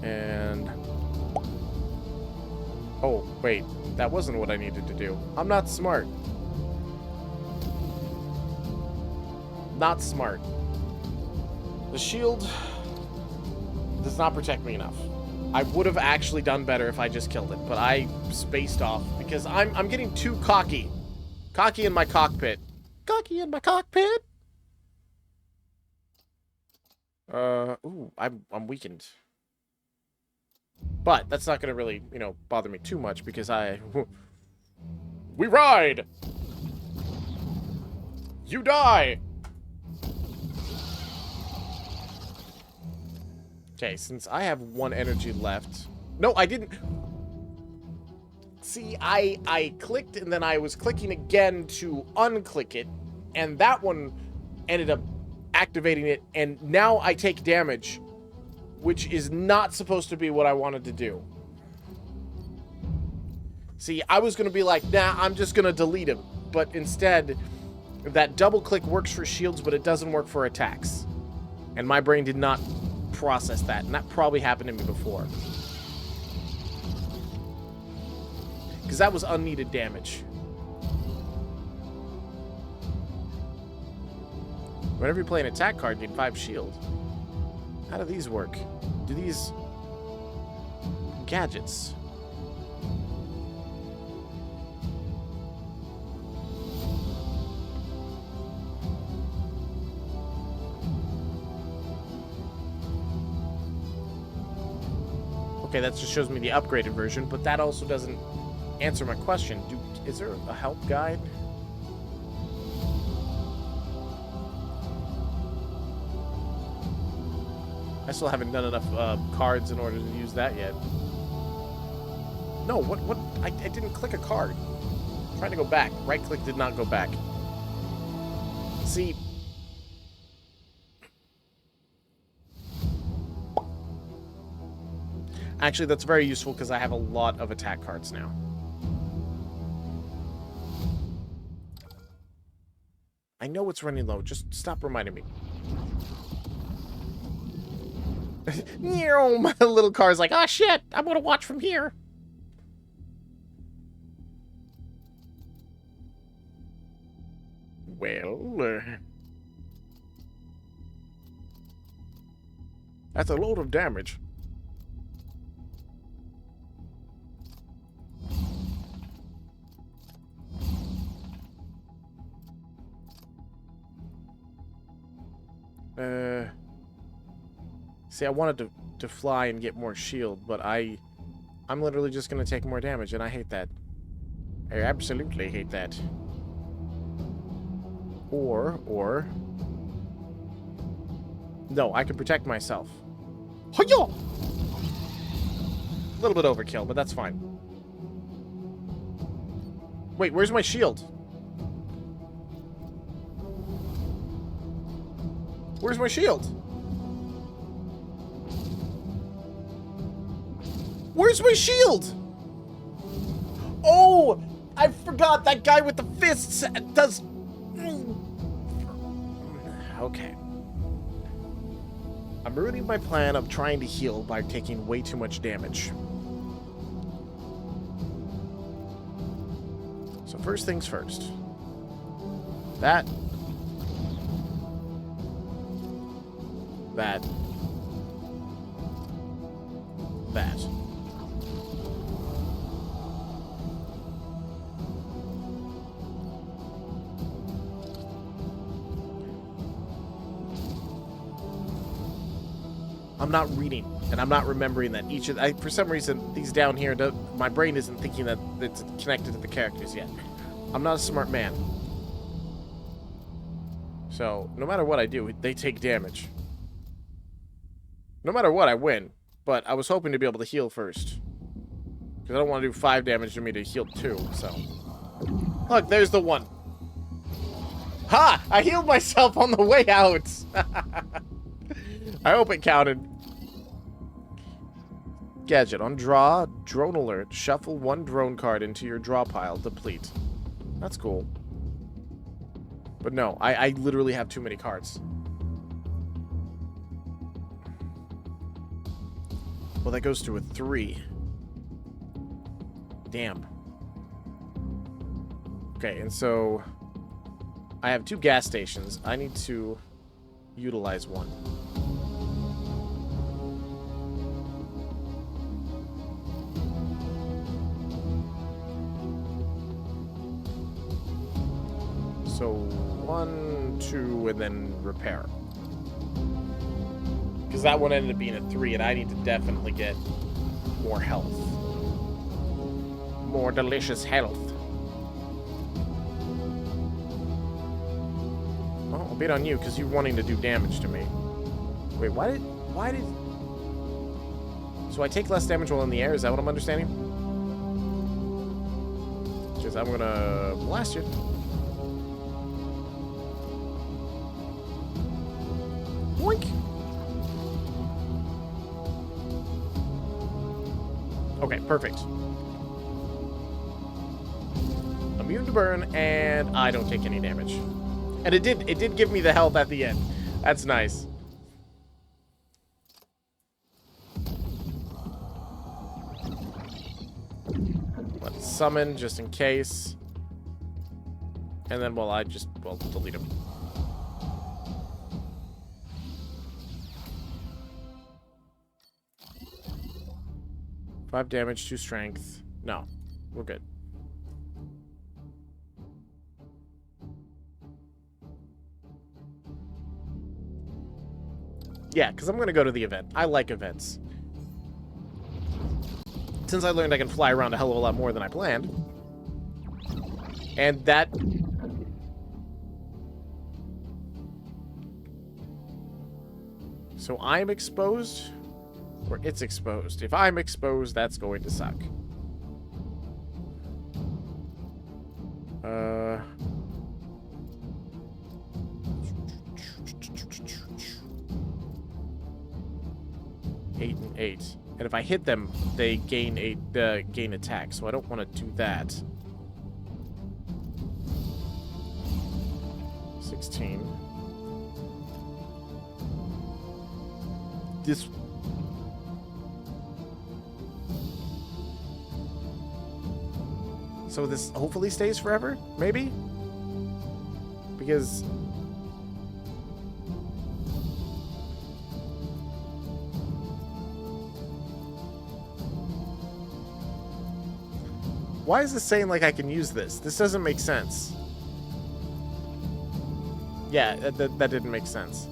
Speaker 1: And... Oh, wait. That wasn't what I needed to do. I'm not smart. Not smart. The shield does not protect me enough. I would have actually done better if I just killed it, but I spaced off because I'm getting too cocky. Cocky in my cockpit. Cocky in my cockpit. Ooh, I'm weakened. But that's not gonna really, you know, bother me too much because we ride. You die. Okay, since I have 1 energy left... No, I didn't... See, I clicked and then I was clicking again to unclick it, and that one ended up activating it, and now I take damage, which is not supposed to be what I wanted to do. See, I was going to be like, nah, I'm just going to delete him, but instead, that double click works for shields, but it doesn't work for attacks. And my brain did not process that, and that probably happened to me before. Because that was unneeded damage. Whenever you play an attack card, you gain 5 shield. How do these work? Do these... Gadgets. Okay, that just shows me the upgraded version, but that also doesn't answer my question. Is there a help guide? I still haven't done enough cards in order to use that yet. No, what? I didn't click a card. I'm trying to go back. Right click did not go back. See... Actually, that's very useful because I have a lot of attack cards now. I know it's running low. Just stop reminding me. My little car's like, oh shit, I'm gonna watch from here. Well, that's a load of damage. See, I wanted to fly and get more shield, but I'm literally just gonna take more damage, and I hate that. I absolutely hate that. Or... No, I can protect myself. Hi-ya! A little bit overkill, but that's fine. Wait, where's my shield? Where's my shield? Where's my shield? Oh, I forgot that guy with the fists does... Okay. I'm ruining my plan of trying to heal by taking way too much damage. So first things first. That. That. I'm not reading, and I'm not remembering that each of... for some reason, these down here, my brain isn't thinking that it's connected to the characters yet. I'm not a smart man. So, no matter what I do, they take damage. No matter what, I win. But I was hoping to be able to heal first. Because I don't want to do 5 damage to me to heal 2, so... Look, there's the 1. Ha! I healed myself on the way out! I hope it counted. Gadget. On draw, drone alert. Shuffle 1 drone card into your draw pile. Deplete. That's cool. But no, I literally have too many cards. Well, that goes to a 3. Damn. Okay, and so... I have 2 gas stations. I need to utilize 1. So 1, 2, and then repair. Because that one ended up being a 3, and I need to definitely get more health. More delicious health. Well, I'll beat on you, because you're wanting to do damage to me. Wait, why did... So I take less damage while in the air, is that what I'm understanding? Because I'm gonna blast you. Boink. Okay, perfect. Immune to burn, and I don't take any damage. And it did give me the health at the end. That's nice. Let's summon just in case. And then, well, well, delete him. Five damage, 2 strength. No, we're good. Yeah, because I'm going to go to the event. I like events. Since I learned I can fly around a hell of a lot more than I planned. And that... So I'm exposed? Or it's exposed. If I'm exposed, that's going to suck. Uh... 8 and 8. And if I hit them, they gain gain attack, so I don't want to do that. 16. This... So this hopefully stays forever? Maybe? Because... Why is this saying like I can use this? This doesn't make sense. Yeah, that didn't make sense.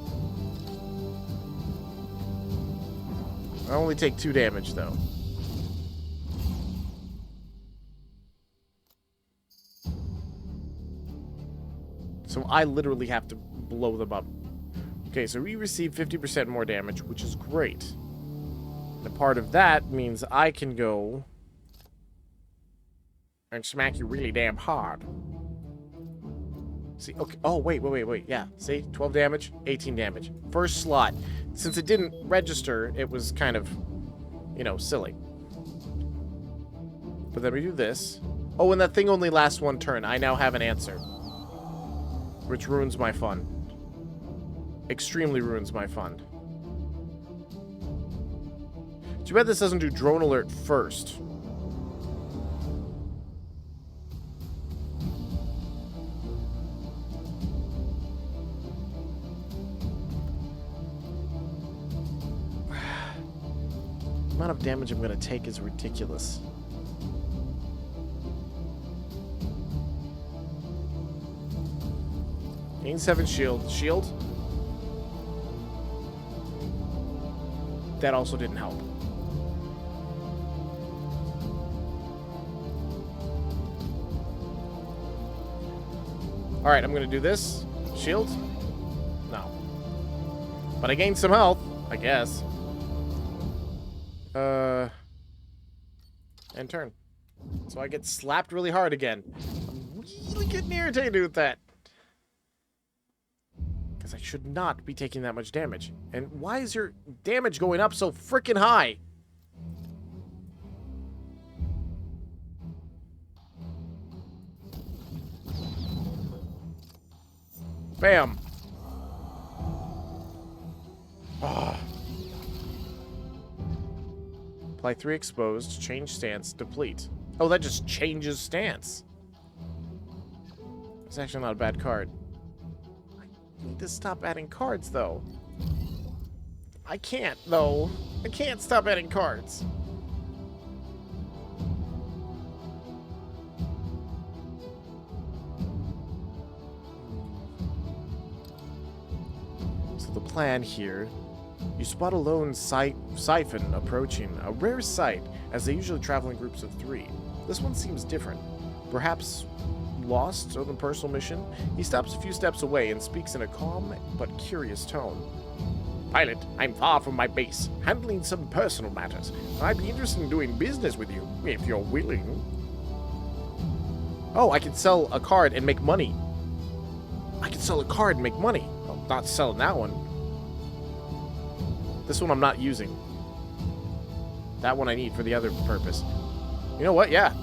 Speaker 1: I only take 2 damage, though. So I literally have to blow them up. Okay, so we receive 50% more damage, which is great. And a part of that means I can go... and smack you really damn hard. See, okay. Oh, wait. Yeah, see? 12 damage, 18 damage. First slot. Since it didn't register, it was kind of, you know, silly. But then we do this. Oh, and that thing only lasts 1 turn. I now have an answer. Which ruins my fun. Extremely ruins my fun. Too bad this doesn't do drone alert first. The amount of damage I'm going to take is ridiculous. Gain 7 shield. Shield? That also didn't help. Alright, I'm going to do this. Shield? No. But I gained some health, I guess. And turn. So I get slapped really hard again. I'm really getting irritated with that. Because I should not be taking that much damage. And why is your damage going up so freaking high? Bam. Ah. Apply 3 exposed, change stance, deplete. Oh, that just changes stance. It's actually not a bad card. I need to stop adding cards, though. I can't, though. I can't stop adding cards. So the plan here... You spot a lone siphon approaching, a rare sight, as they usually travel in groups of 3. This one seems different. Perhaps lost on a personal mission? He stops a few steps away and speaks in a calm but curious tone. Pilot, I'm far from my base, handling some personal matters. I'd be interested in doing business with you, if you're willing. Oh, I can sell a card and make money. I can sell a card and make money. Well, not selling that one. This one I'm not using. That one I need for the other purpose. You know what? Yeah.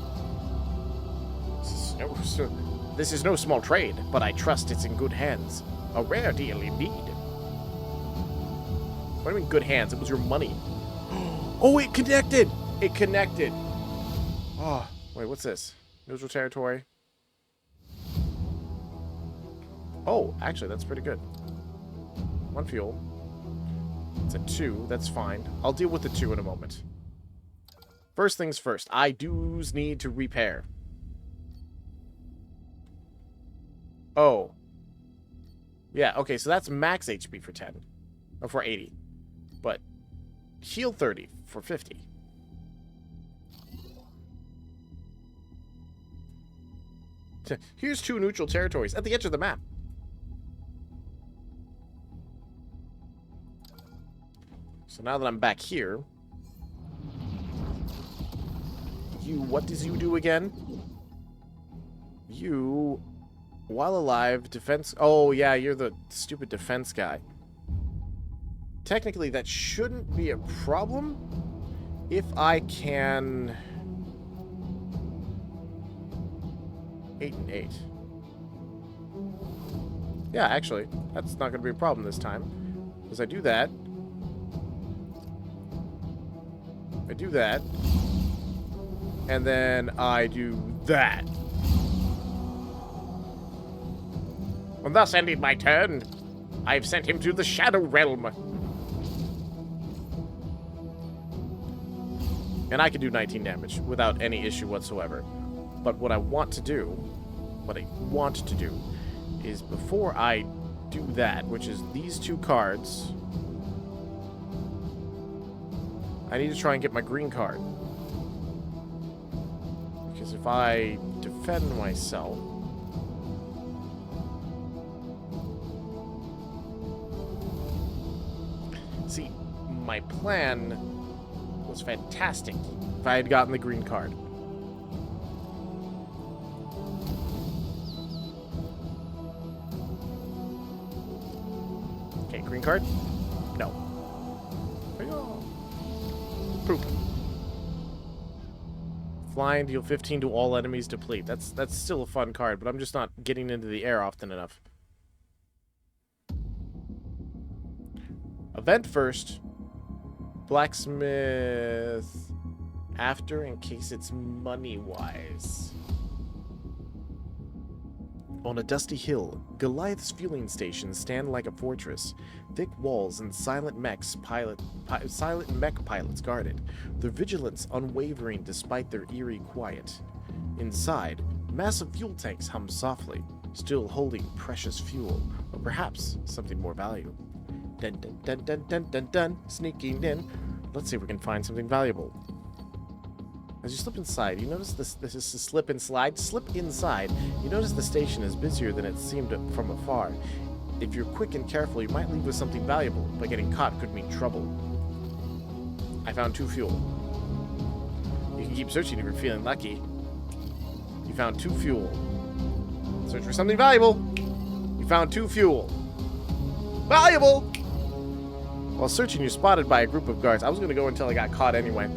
Speaker 1: This is no small trade, but I trust it's in good hands. A rare deal indeed. What do you mean good hands? It was your money. Oh, it connected! It connected. Oh, wait, what's this? Neutral territory. Oh, actually, that's pretty good. 1 fuel. It's a 2. That's fine. I'll deal with the 2 in a moment. First things first. I do's need to repair. Oh. Yeah, okay, so that's max HP for 10. Or for 80. But heal 30 for 50. Here's 2 neutral territories at the edge of the map. So now that I'm back here, what does you do again? You, while alive, defense... Oh, yeah, you're the stupid defense guy. Technically, that shouldn't be a problem if I can... 8 and 8. Yeah, actually, that's not going to be a problem this time. Because I do that. I do that. And then I do that. And thus ended my turn. I've sent him to the Shadow Realm. And I can do 19 damage without any issue whatsoever. But what I want to do, is before I do that, which is these 2 cards, I need to try and get my green card. Because if I defend myself... See, my plan was fantastic if I had gotten the green card. Okay, green card? No. Poop. Flying, deal 15 to all enemies, deplete. That's still a fun card, but I'm just not getting into the air often enough. Event first. Blacksmith. After, in case it's money-wise. On a dusty hill, Goliath's fueling stations stand like a fortress. Thick walls and silent mech pilots guard it, their vigilance unwavering despite their eerie quiet. Inside, massive fuel tanks hum softly, still holding precious fuel, or perhaps something more valuable. Dun dun dun dun dun dun dun, sneaking in. Let's see if we can find something valuable. As you slip inside, you notice this is a slip and slide. Slip inside, you notice the station is busier than it seemed from afar. If you're quick and careful, you might leave with something valuable, but getting caught could mean trouble. I found 2 fuel. You can keep searching if you're feeling lucky. You found 2 fuel. Search for something valuable. You found 2 fuel. Valuable! While searching, you're spotted by a group of guards. I was going to go until I got caught anyway.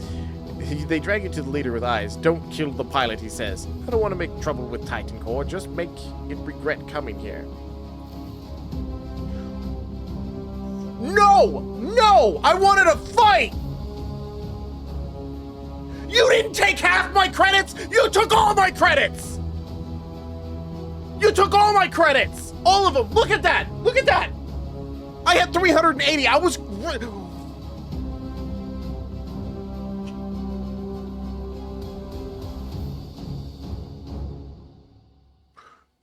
Speaker 1: They drag you to the leader with eyes. Don't kill the pilot, he says. I don't want to make trouble with Titan Core. Just make it regret coming here. No! No! I wanted to fight! You didn't take half my credits! You took all my credits! You took all my credits! All of them! Look at that! Look at that! I had 380. I was...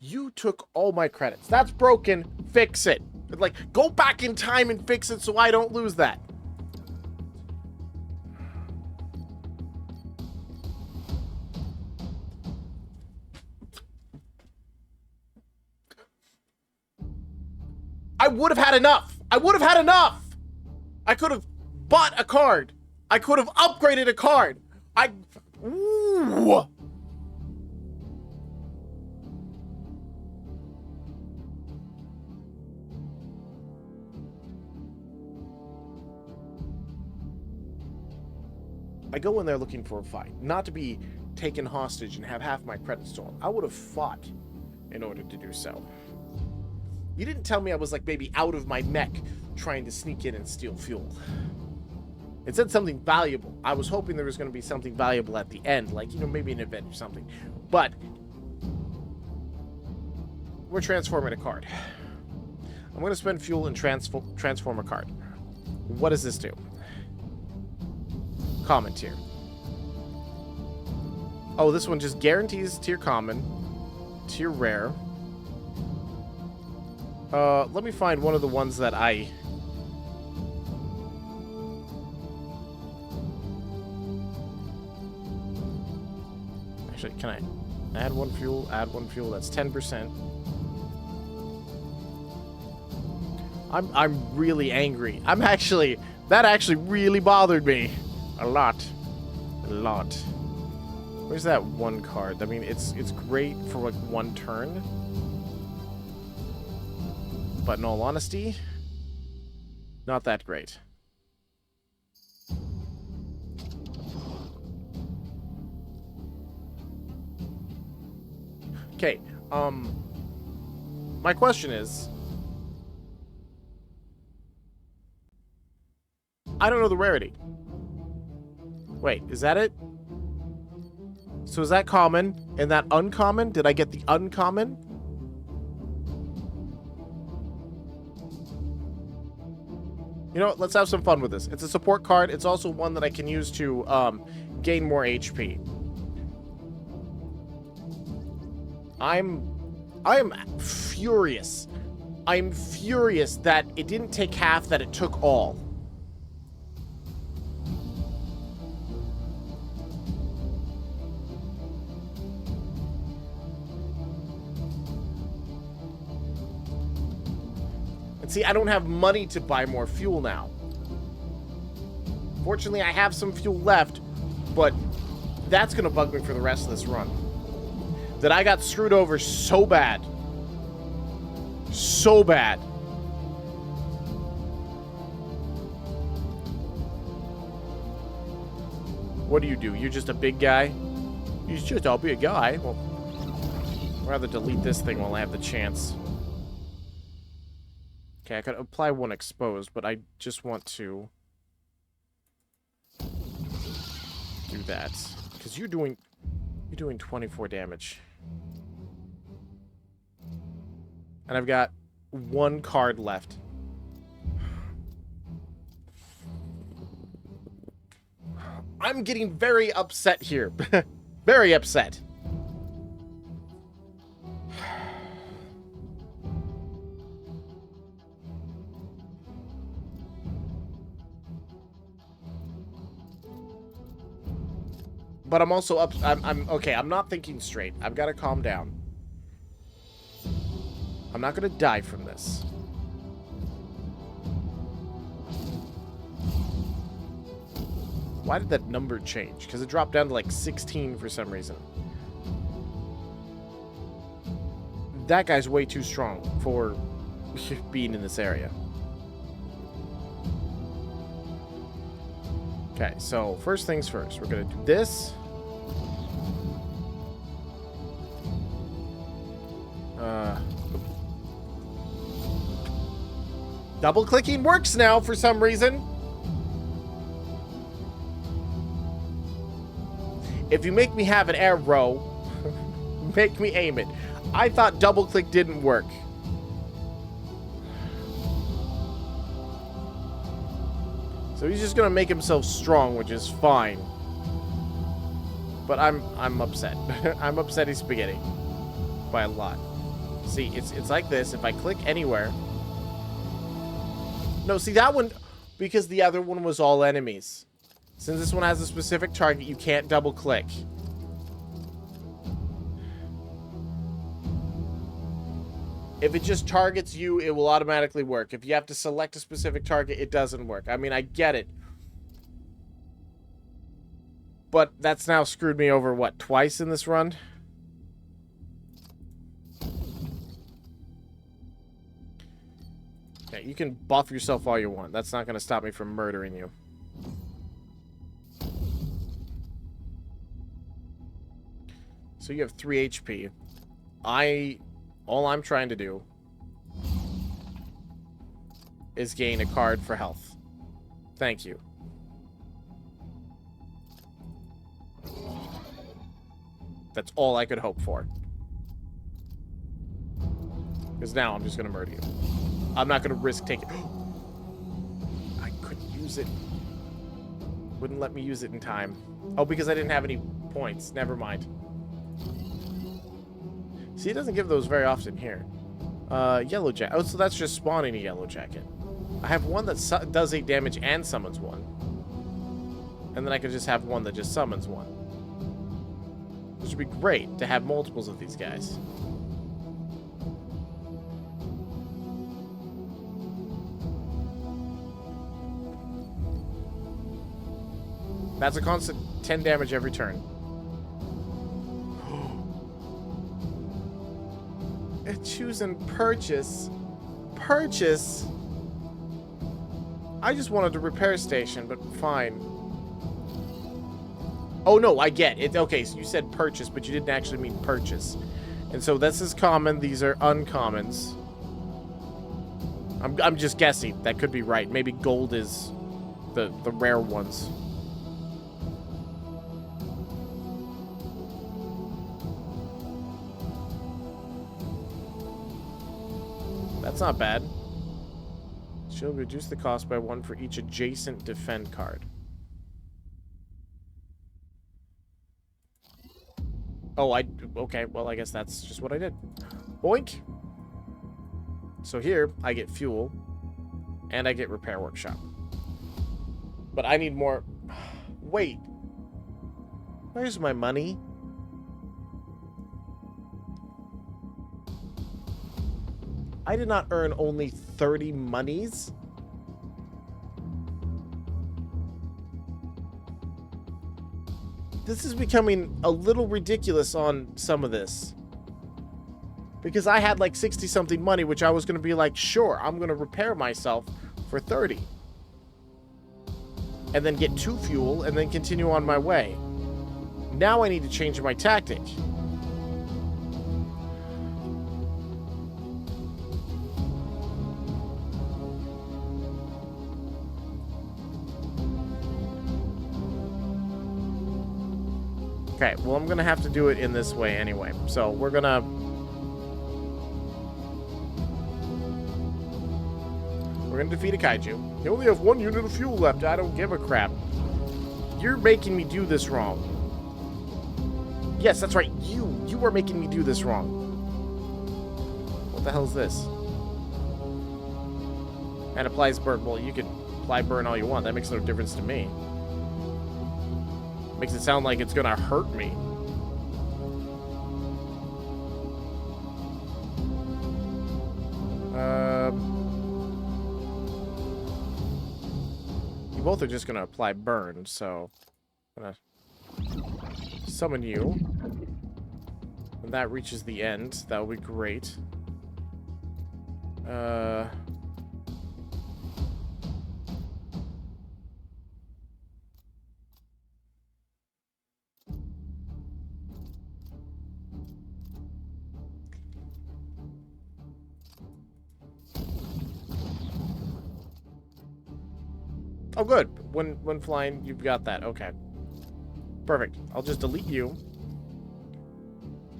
Speaker 1: You took all my credits. That's broken. Fix it. Like, go back in time and fix it so I don't lose that. I would have had enough. I would have had enough. I could have bought a card. I could have upgraded a card. Ooh. I go in there looking for a fight, not to be taken hostage and have half my credits stolen. I would have fought in order to do so. You didn't tell me I was like maybe out of my mech trying to sneak in and steal fuel. It said something valuable. I was hoping there was going to be something valuable at the end, like, you know, maybe an event or something. But we're transforming a card. I'm going to spend fuel and transform a card. What does this do? Common tier. Oh, this one just guarantees tier common, tier rare. Let me find one of the ones that I... Actually, can I add 1 fuel? Add 1 fuel. That's 10%. I'm really angry. That actually really bothered me. A lot. Where's that 1 card? I mean, it's great for like 1 turn. But in all honesty, not that great. Okay, my question is, I don't know the rarity. Wait, is that it? So is that common and that uncommon? Did I get the uncommon? You know what? Let's have some fun with this. It's a support card. It's also one that I can use to gain more HP. I am furious. I'm furious that it didn't take half, that it took all. And see, I don't have money to buy more fuel now. Fortunately, I have some fuel left, but that's gonna bug me for the rest of this run. That I got screwed over so bad. So bad. What do? You're just a big guy? He's just a big guy. Well, I'd rather delete this thing while I have the chance. Okay, I could apply 1 exposed, but I just want to... do that. Because you're doing 24 damage. And I've got one card left. I'm getting very upset here. Very upset. But I'm also up. I'm okay. I'm not thinking straight. I've got to calm down. I'm not going to die from this. Why did that number change? Because it dropped down to like 16 for some reason. That guy's way too strong for being in this area. Okay, so first things first. We're going to do this. Double clicking works now for some reason. If you make me have an arrow, make me aim it. I thought double click didn't work. So he's just gonna make himself strong, which is fine. But I'm upset. I'm upsetty spaghetti. By a lot. See, it's like this. If I click anywhere. No, see that one, because the other one was all enemies. Since this one has a specific target, you can't double click. If it just targets you, it will automatically work. If you have to select a specific target, it doesn't work. I mean, I get it. But that's now screwed me over, what, twice in this run? Okay, you can buff yourself all you want. That's not going to stop me from murdering you. So you have 3 HP. All I'm trying to do is gain a card for health. Thank you. That's all I could hope for. Because now I'm just going to murder you. I'm not going to risk taking... I couldn't use it. Wouldn't let me use it in time. Oh, because I didn't have any points. Never mind. See, it doesn't give those very often here. Yellow jacket. Oh, so that's just spawning a yellow jacket. I have one that does 8 damage and summons one. And then I could just have one that just summons one. Which would be great to have multiples of these guys. That's a constant 10 damage every turn. Choose and purchase. Purchase? I just wanted a repair station, but fine. Oh, no, I get it. Okay, so you said purchase, but you didn't actually mean purchase. And so this is common. These are uncommons. I'm just guessing. That could be right. Maybe gold is the rare ones. That's not bad. She'll reduce the cost by 1 for each adjacent defend card. Oh, okay, well, I guess that's just what I did. Boink! So here, I get fuel, and I get repair workshop. But I need more... Wait. Where's my money? I did not earn only 30 monies? This is becoming a little ridiculous on some of this. Because I had like 60-something money, which I was going to be like, sure, I'm going to repair myself for 30. And then get 2 fuel, and then continue on my way. Now I need to change my tactic. Okay, well, I'm gonna have to do it in this way anyway. So we're gonna... defeat a kaiju. You only have 1 unit of fuel left. I don't give a crap. You're making me do this wrong. Yes, that's right. You are making me do this wrong. What the hell is this? And applies burn. Well, you can apply burn all you want. That makes no difference to me. Makes it sound like it's gonna hurt me. You both are just gonna apply burn, so I'm gonna summon you. When that reaches the end, that would be great. Oh, good. When flying, you've got that. Okay. Perfect. I'll just delete you.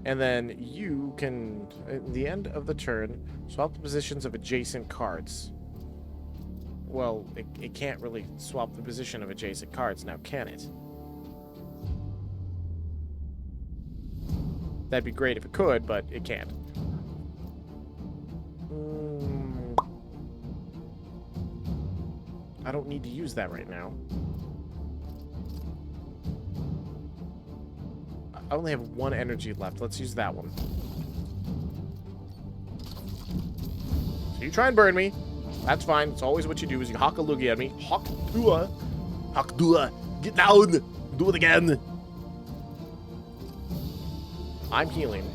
Speaker 1: And then you can, at the end of the turn, swap the positions of adjacent cards. Well, it can't really swap the position of adjacent cards now, can it? That'd be great if it could, but it can't. I don't need to use that right now. I only have 1 energy left. Let's use that one. So you try and burn me. That's fine. It's always what you do is you hawk a loogie at me. Hawk dua. Hawk dua. Get down. Do it again. I'm healing.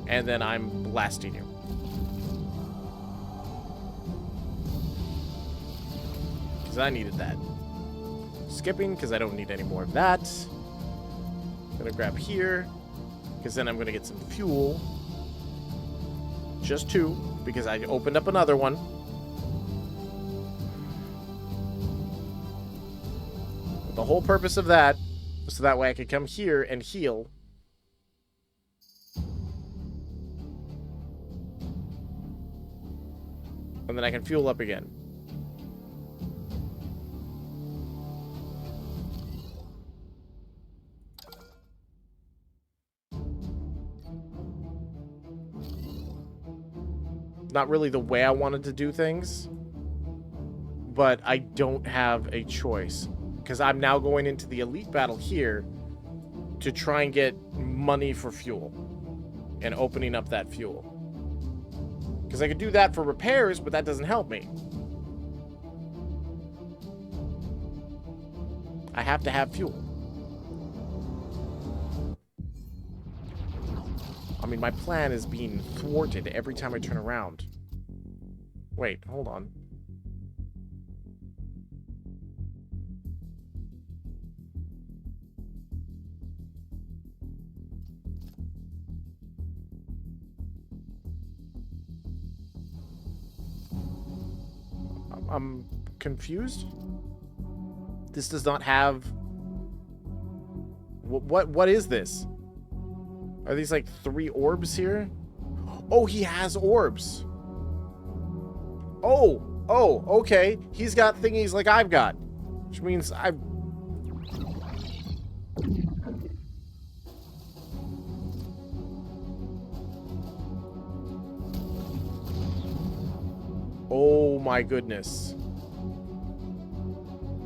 Speaker 1: And then I'm blasting you. Because I needed that. Skipping, because I don't need any more of that. Gonna grab here, because then I'm gonna get some fuel. Just 2, because I opened up another one. But the whole purpose of that was so that way I could come here and heal. And then I can fuel up again. Not really the way I wanted to do things, but I don't have a choice because I'm now going into the elite battle here to try and get money for fuel and opening up that fuel, because I could do that for repairs, but that doesn't help me. I have to have fuel. I mean, my plan is being thwarted every time I turn around. Wait, hold on. I'm confused. This does not have... What is this? Are these like 3 orbs here? Oh, he has orbs. Oh, okay. He's got thingies like I've got. Which means I've... Oh my goodness.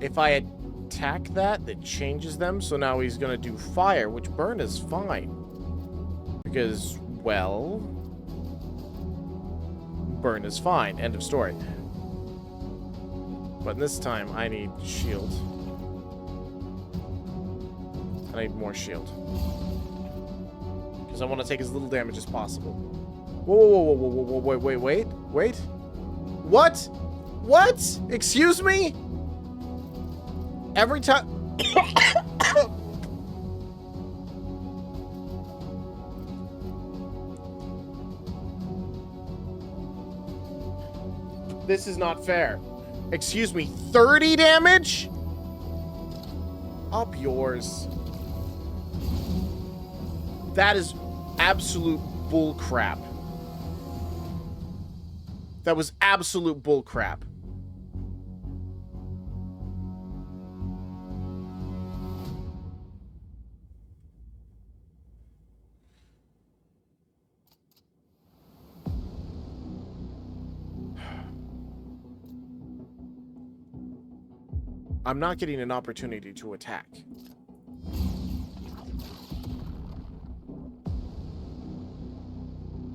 Speaker 1: If I attack that, that changes them. So now he's gonna do fire, which burn is fine. Because, well, burn is fine. End of story. But this time, I need shield. I need more shield. Because I want to take as little damage as possible. Whoa, wait. What? What? Excuse me? Every time... This is not fair. Excuse me, 30 damage? Up yours. That is absolute bull crap. That was absolute bull crap. I'm not getting an opportunity to attack.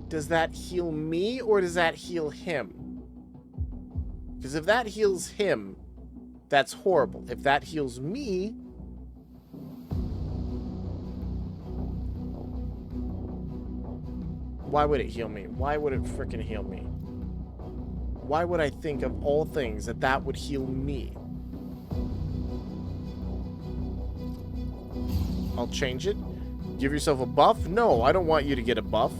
Speaker 1: Does that heal me or does that heal him? Because if that heals him, that's horrible. If that heals me... Why would it heal me? Why would it freaking heal me? Why would I think of all things that that would heal me? I'll change it. Give yourself a buff? No, I don't want you to get a buff.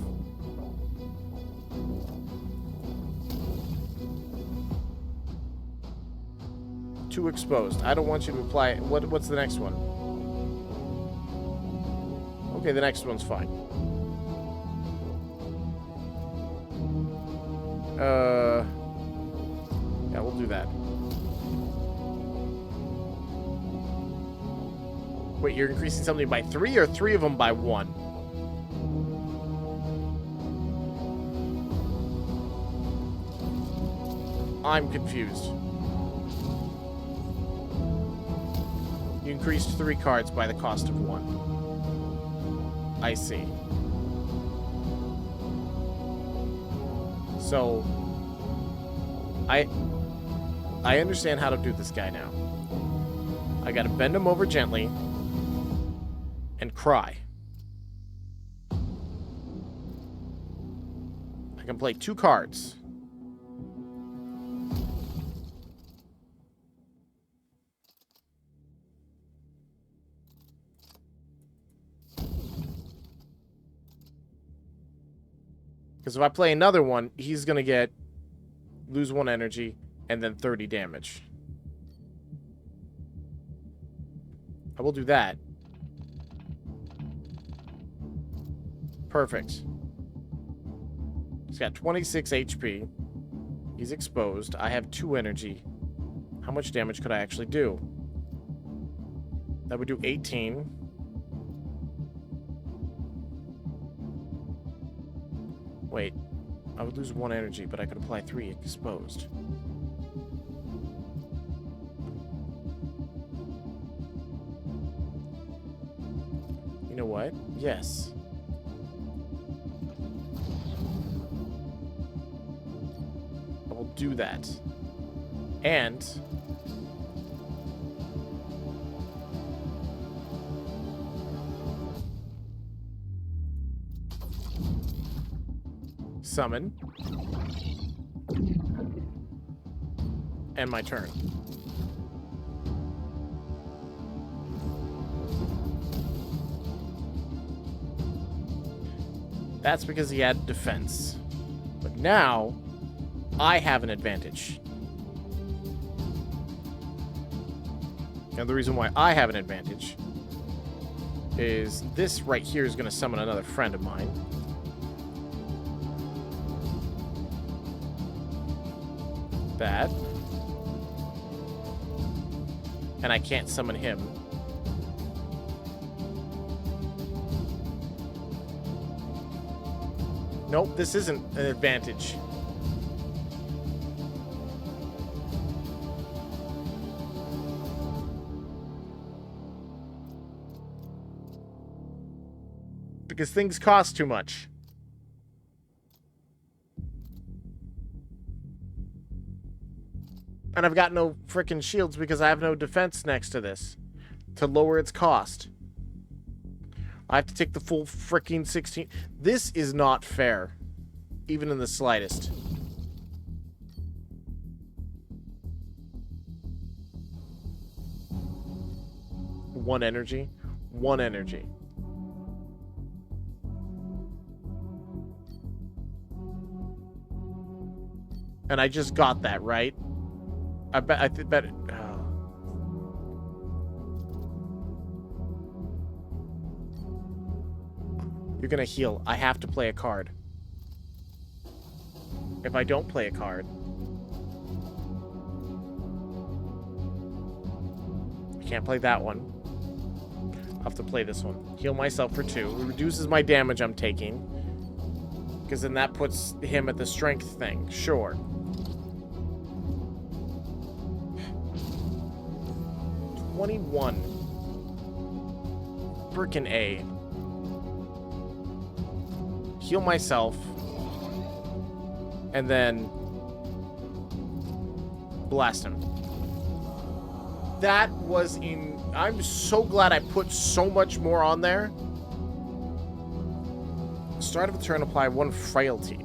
Speaker 1: Too exposed. I don't want you to apply... What's the next one? Okay, the next one's fine. Yeah, we'll do that. Wait, you're increasing something by 3 or 3 of them by 1? I'm confused. You increased 3 cards by the cost of 1. I see. So, I understand how to do this guy now. I gotta bend him over gently and cry. I can play 2 cards. Because if I play another one, he's going to lose 1 energy and then 30 damage. I will do that. Perfect. He's got 26 HP. He's exposed. I have 2 energy. How much damage could I actually do? That would do 18. Wait. I would lose 1 energy, but I could apply 3 exposed. You know what? Yes. I will do that. And... summon. And my turn. That's because he had defense. But now, I have an advantage. And the reason why I have an advantage is this right here is going to summon another friend of mine. That. And I can't summon him. Nope, this isn't an advantage. Because things cost too much. And I've got no frickin' shields because I have no defense next to this to lower its cost. I have to take the full frickin' 16. This is not fair, even in the slightest. One energy. One energy. And I just got that, right? I bet. You're gonna heal. I have to play a card. If I don't play a card... I can't play that one. I'll have to play this one. Heal myself for 2. It reduces my damage I'm taking. Because then that puts him at the strength thing. Sure. $21. Frickin' A. Heal myself. And then... blast him. That was in... I'm so glad I put so much more on there. Start of the turn, apply 1 frailty.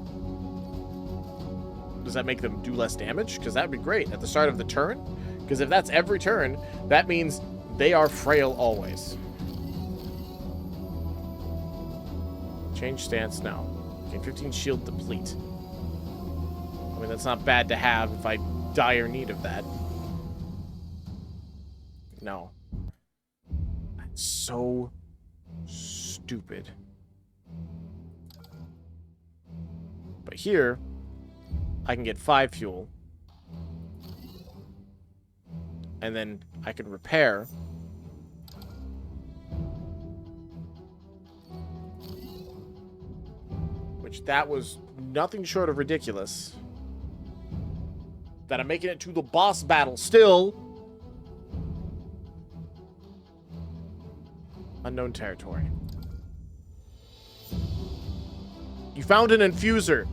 Speaker 1: Does that make them do less damage? Because that would be great at the start of the turn. Because if that's every turn, that means they are frail always. Change stance now. Gain 15 shield deplete. I mean, that's not bad to have if I dire need of that. No. That's so stupid. But here, I can get 5 fuel. And then I can repair. Which that was nothing short of ridiculous. That I'm making it to the boss battle still. Unknown territory. You found an infuser.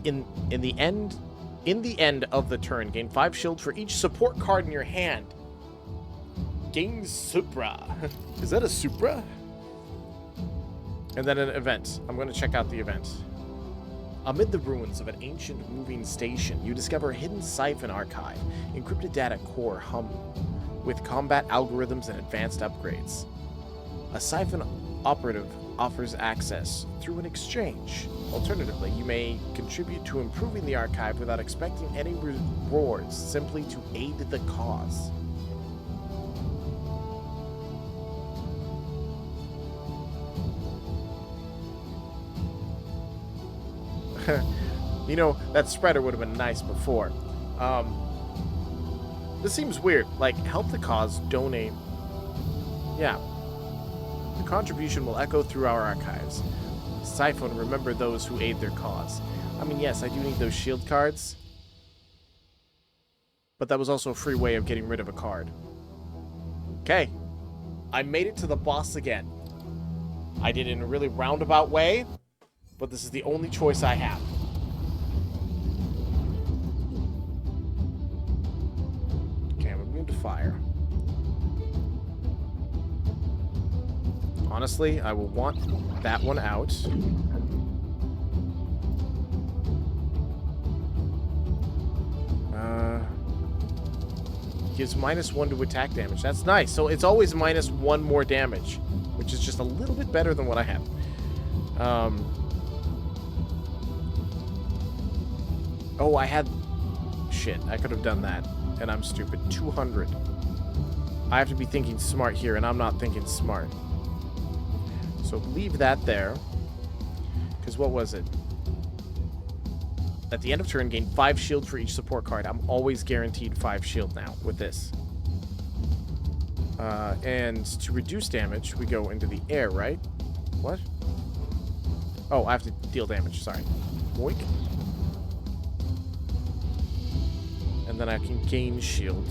Speaker 1: In the end of the turn, gain 5 shield for each support card in your hand. Gain Supra. Is that a Supra? And then an event. I'm going to check out the event. Amid the ruins of an ancient moving station, you discover a hidden siphon archive. Encrypted data core hum with combat algorithms and advanced upgrades. A siphon operative offers access through an exchange. Alternatively, you may contribute to improving the archive without expecting any rewards, simply to aid the cause. You know, that spreader would have been nice before. This seems weird. Like, help the cause, donate. Yeah. The contribution will echo through our archives. Siphon, remember those who aid their cause. I mean, yes, I do need those shield cards. But that was also a free way of getting rid of a card. Okay. I made it to the boss again. I did it in a really roundabout way, but this is the only choice I have. Okay, I'm immune to fire. Honestly, I will want that one out. Gives -1 to attack damage. That's nice. So it's always -1 more damage, which is just a little bit better than what I have. Oh, I had... Shit, I could have done that. And I'm stupid. 200. I have to be thinking smart here, and I'm not thinking smart. So leave that there. Because what was it? At the end of turn, gain 5 shield for each support card. I'm always guaranteed 5 shield now with this. And to reduce damage, we go into the air, right? What? Oh, I have to deal damage. Sorry. Boink. And then I can gain shield.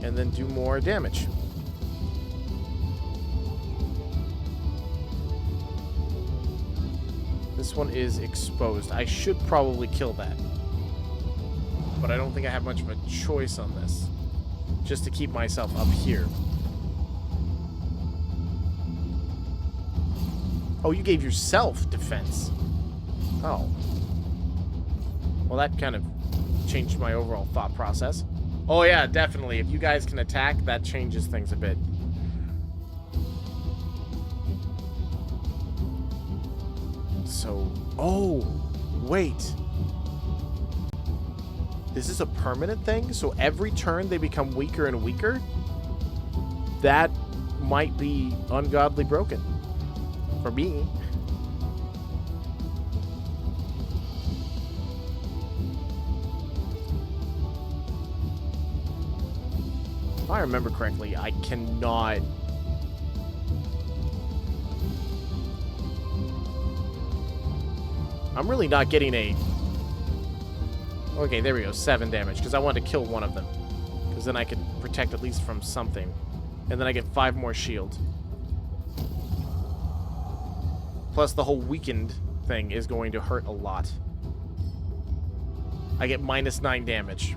Speaker 1: And then do more damage. This one is exposed. I should probably kill that. But I don't think I have much of a choice on this. Just to keep myself up here. Oh, you gave yourself defense. Oh. Well, that kind of changed my overall thought process. Oh, yeah, definitely. If you guys can attack, that changes things a bit. So... Oh! Wait. this is a permanent thing, so every turn they become weaker and weaker, that might be ungodly broken. For me. If I remember correctly, I cannot... I'm really not getting a... Okay, there we go. 7 damage, because I wanted to kill one of them. Because then I could protect at least from something. And then I get 5 more shield. Plus the whole weakened thing is going to hurt a lot. I get -9 damage.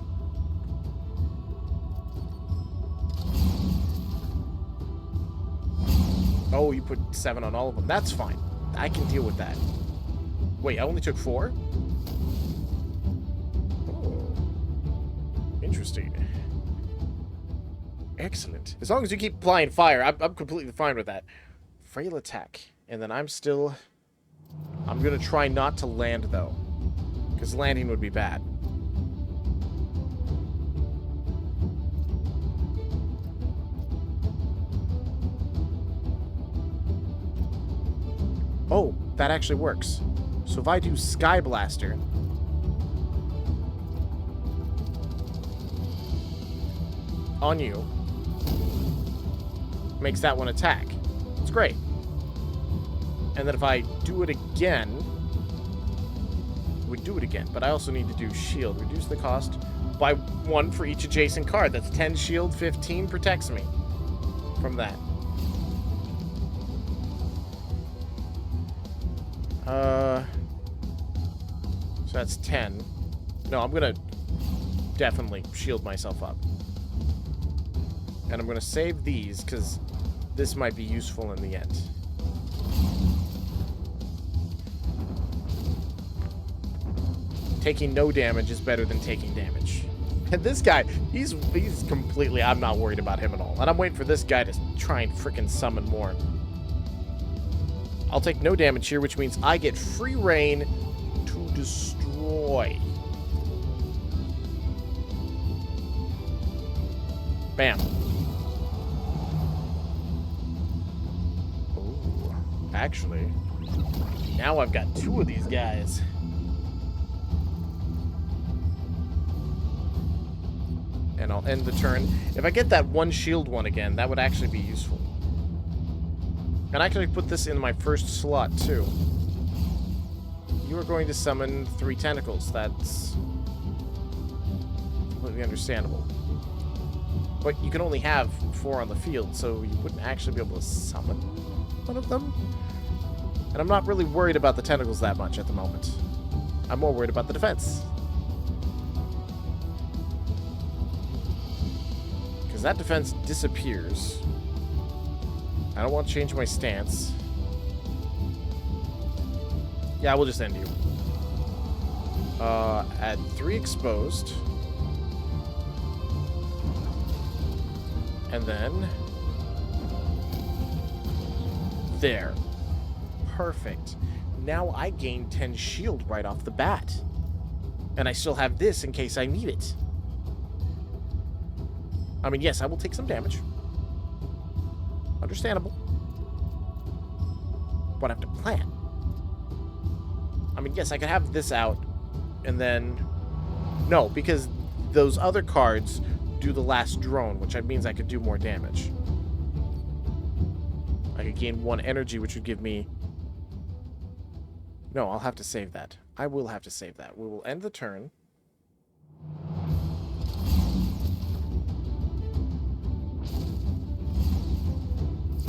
Speaker 1: Oh, you put 7 on all of them. That's fine. I can deal with that. Wait, I only took 4? Oh. Interesting. Excellent. As long as you keep applying fire, I'm completely fine with that. Frail attack. And then I'm going to try not to land, though. Because landing would be bad. Oh, that actually works. So if I do Sky Blaster... on you... makes that one attack. It's great. And then if I do it again... we do it again, but I also need to do shield. Reduce the cost by 1 for each adjacent card. That's 10 shield, 15 protects me from that. So that's 10. No, I'm gonna definitely shield myself up. And I'm gonna save these, because this might be useful in the end. Taking no damage is better than taking damage. And this guy, he's completely... I'm not worried about him at all. And I'm waiting for this guy to try and frickin' summon more. I'll take no damage here, which means I get free reign to destroy. Bam. Ooh, actually, now I've got 2 of these guys. And I'll end the turn. If I get that 1 shield one again, that would actually be useful. And I can put this in my first slot, too. You are going to summon 3 tentacles. That's completely understandable. But you can only have 4 on the field, so you wouldn't actually be able to summon one of them. And I'm not really worried about the tentacles that much at the moment. I'm more worried about the defense. Because that defense disappears. I don't want to change my stance. Yeah, we'll just end you. At 3 exposed. And then... there. Perfect. Now I gain 10 shield right off the bat. And I still have this in case I need it. I mean, yes, I will take some damage. Understandable. But I have to plan. I mean, yes, I could have this out, and then... no, because those other cards do the last drone, which means I could do more damage. I could gain 1 energy, which would give me... no, I'll have to save that. I will have to save that. We will end the turn.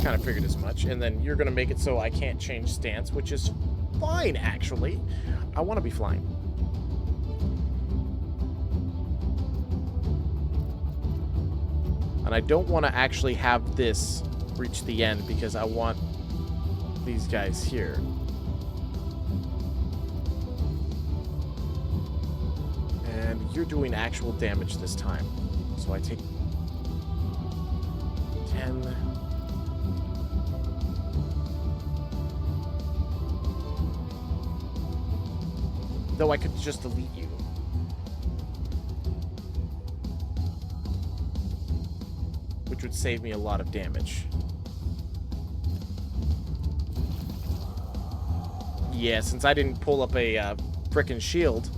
Speaker 1: Kind of figured as much. And then you're going to make it so I can't change stance, which is fine, actually. I want to be flying. And I don't want to actually have this reach the end because I want these guys here. And you're doing actual damage this time. So I take 10... though I could just delete you. would save me a lot of damage. Yeah, since I didn't pull up a frickin' shield,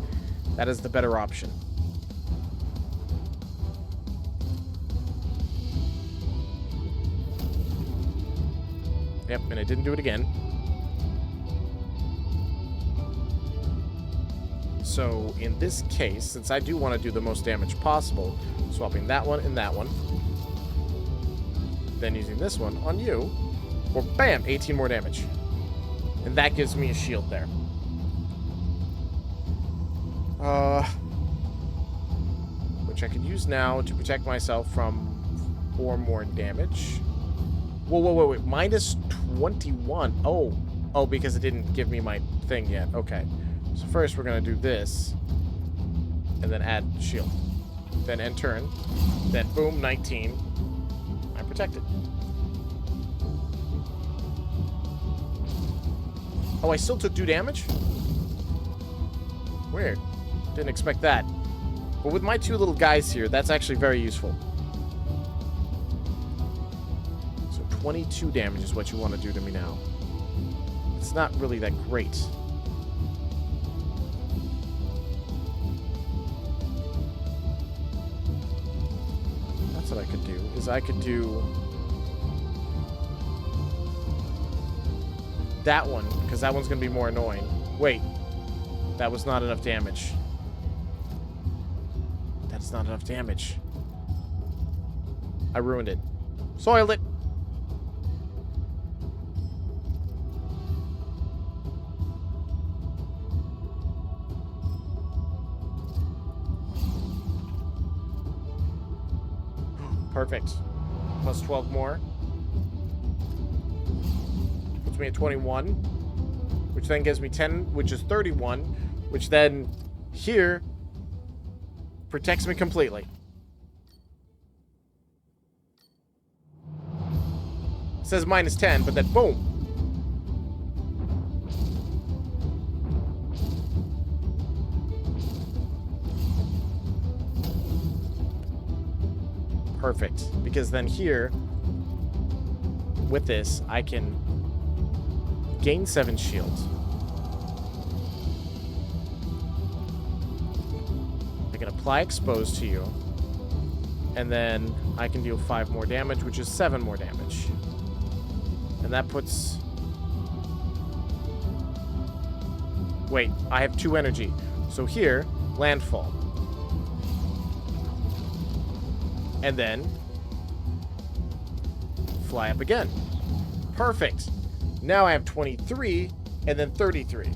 Speaker 1: that is the better option. Yep, and I didn't do it again. So, in this case, since I do want to do the most damage possible, swapping that one and that one, then using this one on you, or bam, 18 more damage. And that gives me a shield there. Which I could use now to protect myself from 4 more damage. Whoa, wait, minus 21. Oh, because it didn't give me my thing yet. Okay. So first we're going to do this. And then add shield. Then end turn. Then boom, 19. I'm protected. Oh, I still took 2 damage? Weird. Didn't expect that. But with my 2 little guys here, that's actually very useful. So 22 damage is what you want to do to me now. It's not really that great. That's what I could do, is I could do that one, because that one's going to be more annoying. Wait. That was not enough damage. That's not enough damage. I ruined it. Soiled it. Perfect. Plus 12 more. Puts me at 21. Which then gives me 10, which is 31. Which then, here, protects me completely. It says minus 10, but then boom. Perfect. Because then here, with this, I can gain 7 shields. I can apply exposed to you. And then I can deal 5 more damage, which is 7 more damage. And that puts... Wait, I have 2 energy. So here, landfall. And then fly up again. Perfect. Now I have 23 and then 33.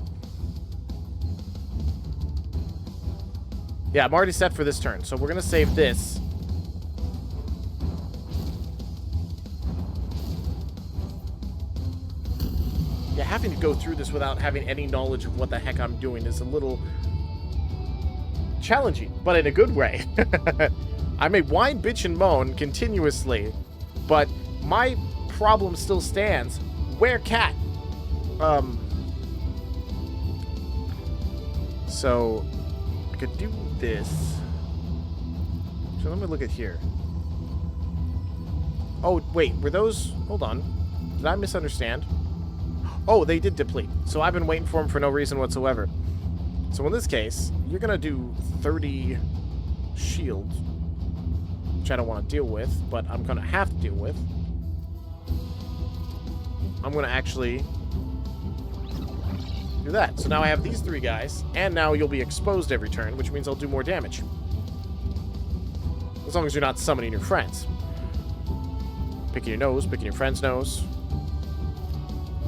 Speaker 1: Yeah, I'm already set for this turn, so we're going to save this. Yeah, having to go through this without having any knowledge of what the heck I'm doing is a little challenging, but in a good way. I may whine, bitch, and moan continuously, but my problem still stands. Where cat? So I could do this. So let me look at here. Oh, wait, were those... Hold on. Did I misunderstand? Oh, they did deplete. So I've been waiting for them for no reason whatsoever. So in this case, you're going to do 30 shields, which I don't want to deal with, but I'm going to have to deal with. I'm going to actually do that. So now I have these 3 guys, and now you'll be exposed every turn, which means I'll do more damage. As long as you're not summoning your friends. Picking your nose, picking your friend's nose.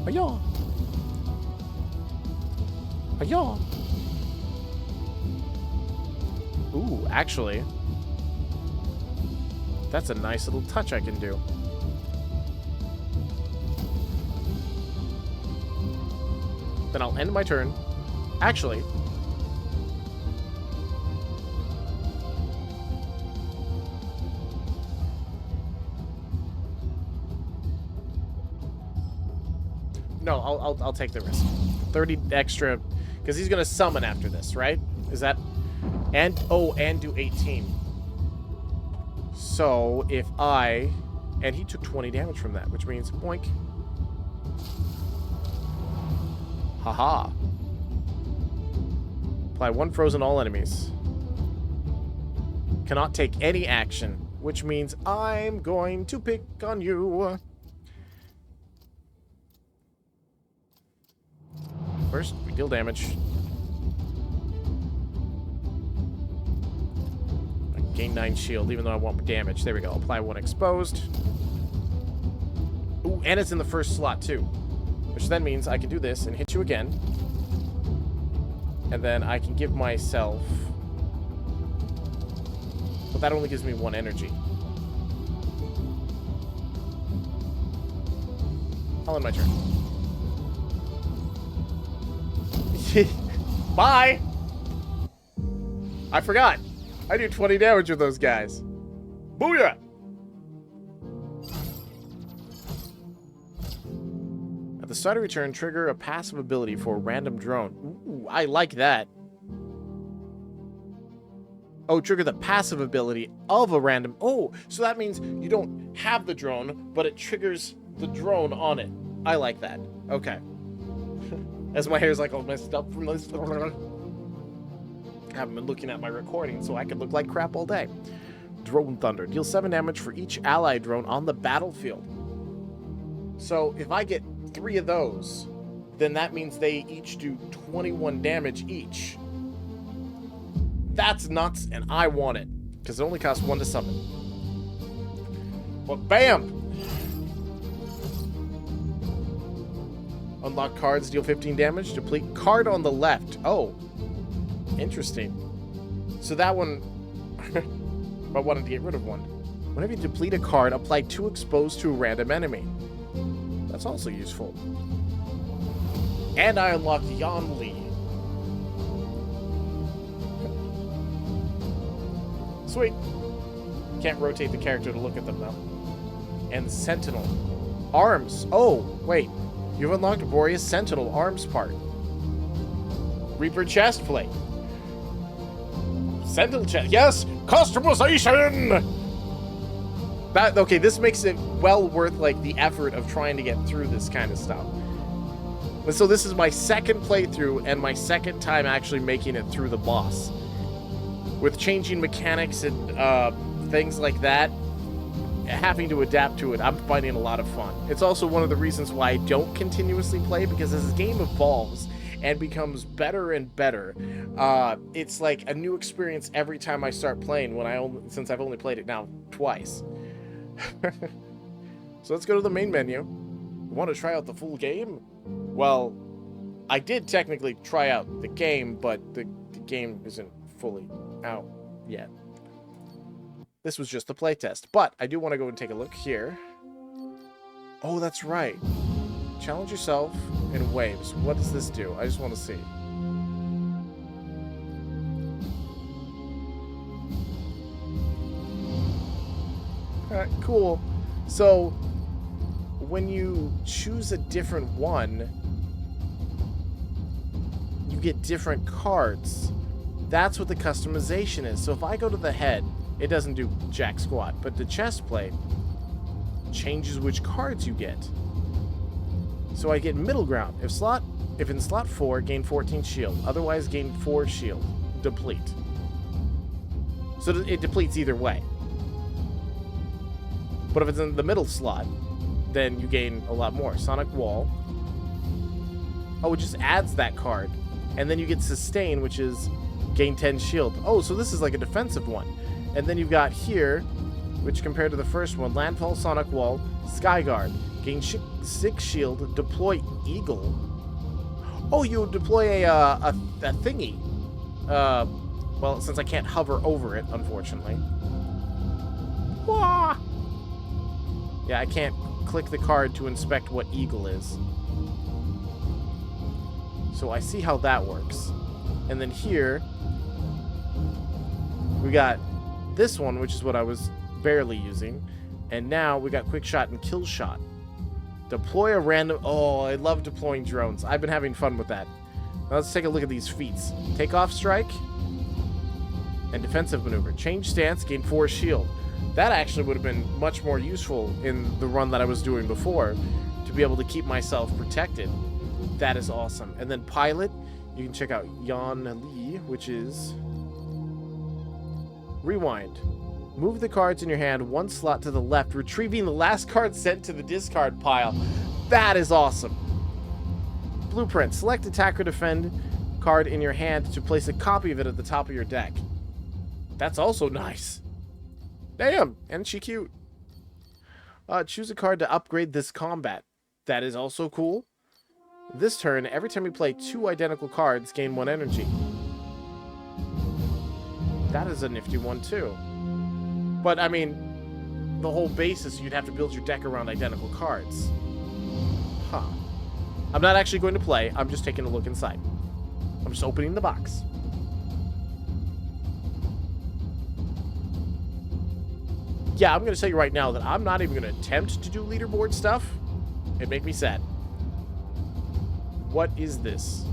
Speaker 1: Ayaw. Ayaw. Ooh, actually, that's a nice little touch I can do. Then I'll end my turn. Actually, no, I'll take the risk. 30 extra, because he's gonna summon after this, right? Is that? And oh, and do 18. So if I And he took 20 damage from that, which means boink. Haha. Apply 1 frozen all enemies. Cannot take any action, which means I'm going to pick on you. First, we deal damage. I gain 9 shield, even though I want damage. There we go. Apply 1 exposed. Ooh, and it's in the first slot, too. Which then means I can do this and hit you again. And then I can give myself... But that only gives me 1 energy. I'll end my turn. Bye! I forgot. I do 20 damage with those guys. Booyah! At the start of your turn, trigger a passive ability for a random drone. Ooh, I like that. Oh, trigger the passive ability of a random... Oh, so that means you don't have the drone, but it triggers the drone on it. I like that. Okay. As my hair's like all messed up from this. I haven't been looking at my recording, so I could look like crap all day. Drone Thunder. Deal 7 damage for each allied drone on the battlefield. So if I get 3 of those, then that means they each do 21 damage each. That's nuts, and I want it, because it only costs 1 to summon. But bam! Unlock cards, deal 15 damage, deplete card on the left. Oh, interesting. So that one, I wanted to get rid of one. Whenever you deplete a card, apply 2 exposed to a random enemy. That's also useful. And I unlocked Yan Li. Sweet. Can't rotate the character to look at them, though. And Sentinel. Arms. Oh, wait. You've unlocked Boreas Sentinel arms part. Reaper chest plate. Sentinel chest. Yes! Customization! Okay, this makes it well worth, like, the effort of trying to get through this kind of stuff. And so this is my second playthrough and my second time actually making it through the boss. With changing mechanics and things like that, having to adapt to it, I'm finding a lot of fun. It's also one of the reasons why I don't continuously play, because as the game evolves and becomes better and better, it's like a new experience every time I start playing, since I've only played it now twice. So let's go to the main menu. Want to try out the full game? Well, I did technically try out the game, but the game isn't fully out yet. This was just the playtest, but I do want to go and take a look here. Oh, that's right. Challenge yourself in waves. What does this do? I just want to see. Alright, cool. So, when you choose a different one, you get different cards. That's what the customization is. So if I go to the head, it doesn't do jack squat, but the chest plate changes which cards you get. So I get middle ground. If in slot 4, gain 14 shield. Otherwise, gain 4 shield. Deplete. So it depletes either way. But if it's in the middle slot, then you gain a lot more. Sonic Wall. Oh, it just adds that card. And then you get Sustain, which is gain 10 shield. Oh, so this is like a defensive one. And then you've got here, which compared to the first one, Landfall, Sonic Wall, Skyguard. Gain 6 shield, deploy Eagle. Oh, you deploy a thingy. Well, since I can't hover over it, unfortunately. Wah! Yeah, I can't click the card to inspect what Eagle is. So I see how that works. And then here, we got this one, which is what I was barely using. And now we got Quick Shot and Kill Shot. Deploy a random... Oh, I love deploying drones. I've been having fun with that. Now let's take a look at these feats. Take off strike. and defensive maneuver. Change stance, gain 4 shield. That actually would have been much more useful in the run that I was doing before to be able to keep myself protected. That is awesome. And then pilot, you can check out Yan Li, which is rewind. Move the cards in your hand 1 slot to the left, retrieving the last card sent to the discard pile. That is awesome. Blueprint, select attack or defend card in your hand to place a copy of it at the top of your deck. That's also nice. Damn, and she cute. Choose a card to upgrade this combat. That is also cool. This turn, every time you play 2 identical cards, gain 1 energy. That is a nifty one, too. But, I mean, the whole basis, you'd have to build your deck around identical cards. Huh. I'm not actually going to play. I'm just taking a look inside. I'm just opening the box. Yeah, I'm going to tell you right now that I'm not even going to attempt to do leaderboard stuff. It'd make me sad. What is this?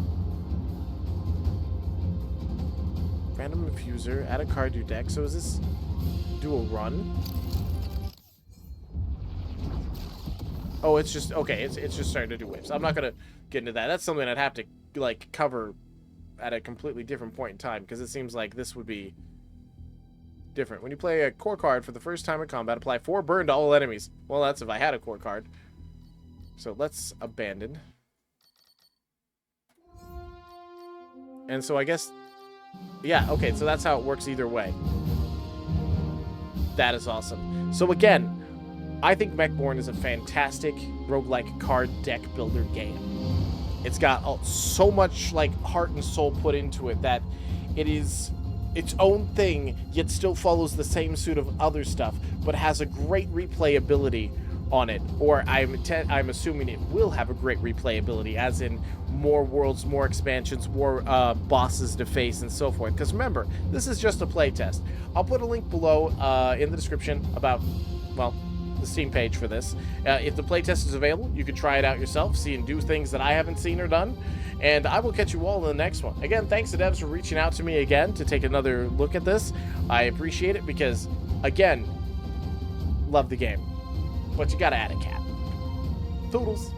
Speaker 1: Random infuser. Add a card to your deck. So is this do a run? Oh, it's just... Okay, it's just starting to do waves. I'm not going to get into that. That's something I'd have to, like, cover at a completely different point in time, because it seems like this would be different. When you play a core card for the first time in combat, apply 4 burn to all enemies. Well, that's if I had a core card. So let's abandon. And so I guess... Yeah, okay, so that's how it works either way. That is awesome. So again, I think Mechborn is a fantastic roguelike card deck builder game. It's got so much like heart and soul put into it that it is its own thing, yet still follows the same suit of other stuff, but has a great replayability on it. Or I'm assuming it will have a great replayability, as in more worlds, more expansions, more bosses to face, and so forth. Because remember, this is just a playtest. I'll put a link below in the description about, well, the Steam page for this. If the playtest is available, you can try it out yourself, see and do things that I haven't seen or done. And I will catch you all in the next one. Again, thanks to Devs for reaching out to me again to take another look at this. I appreciate it because, again, love the game. But you gotta add a cat. Toodles.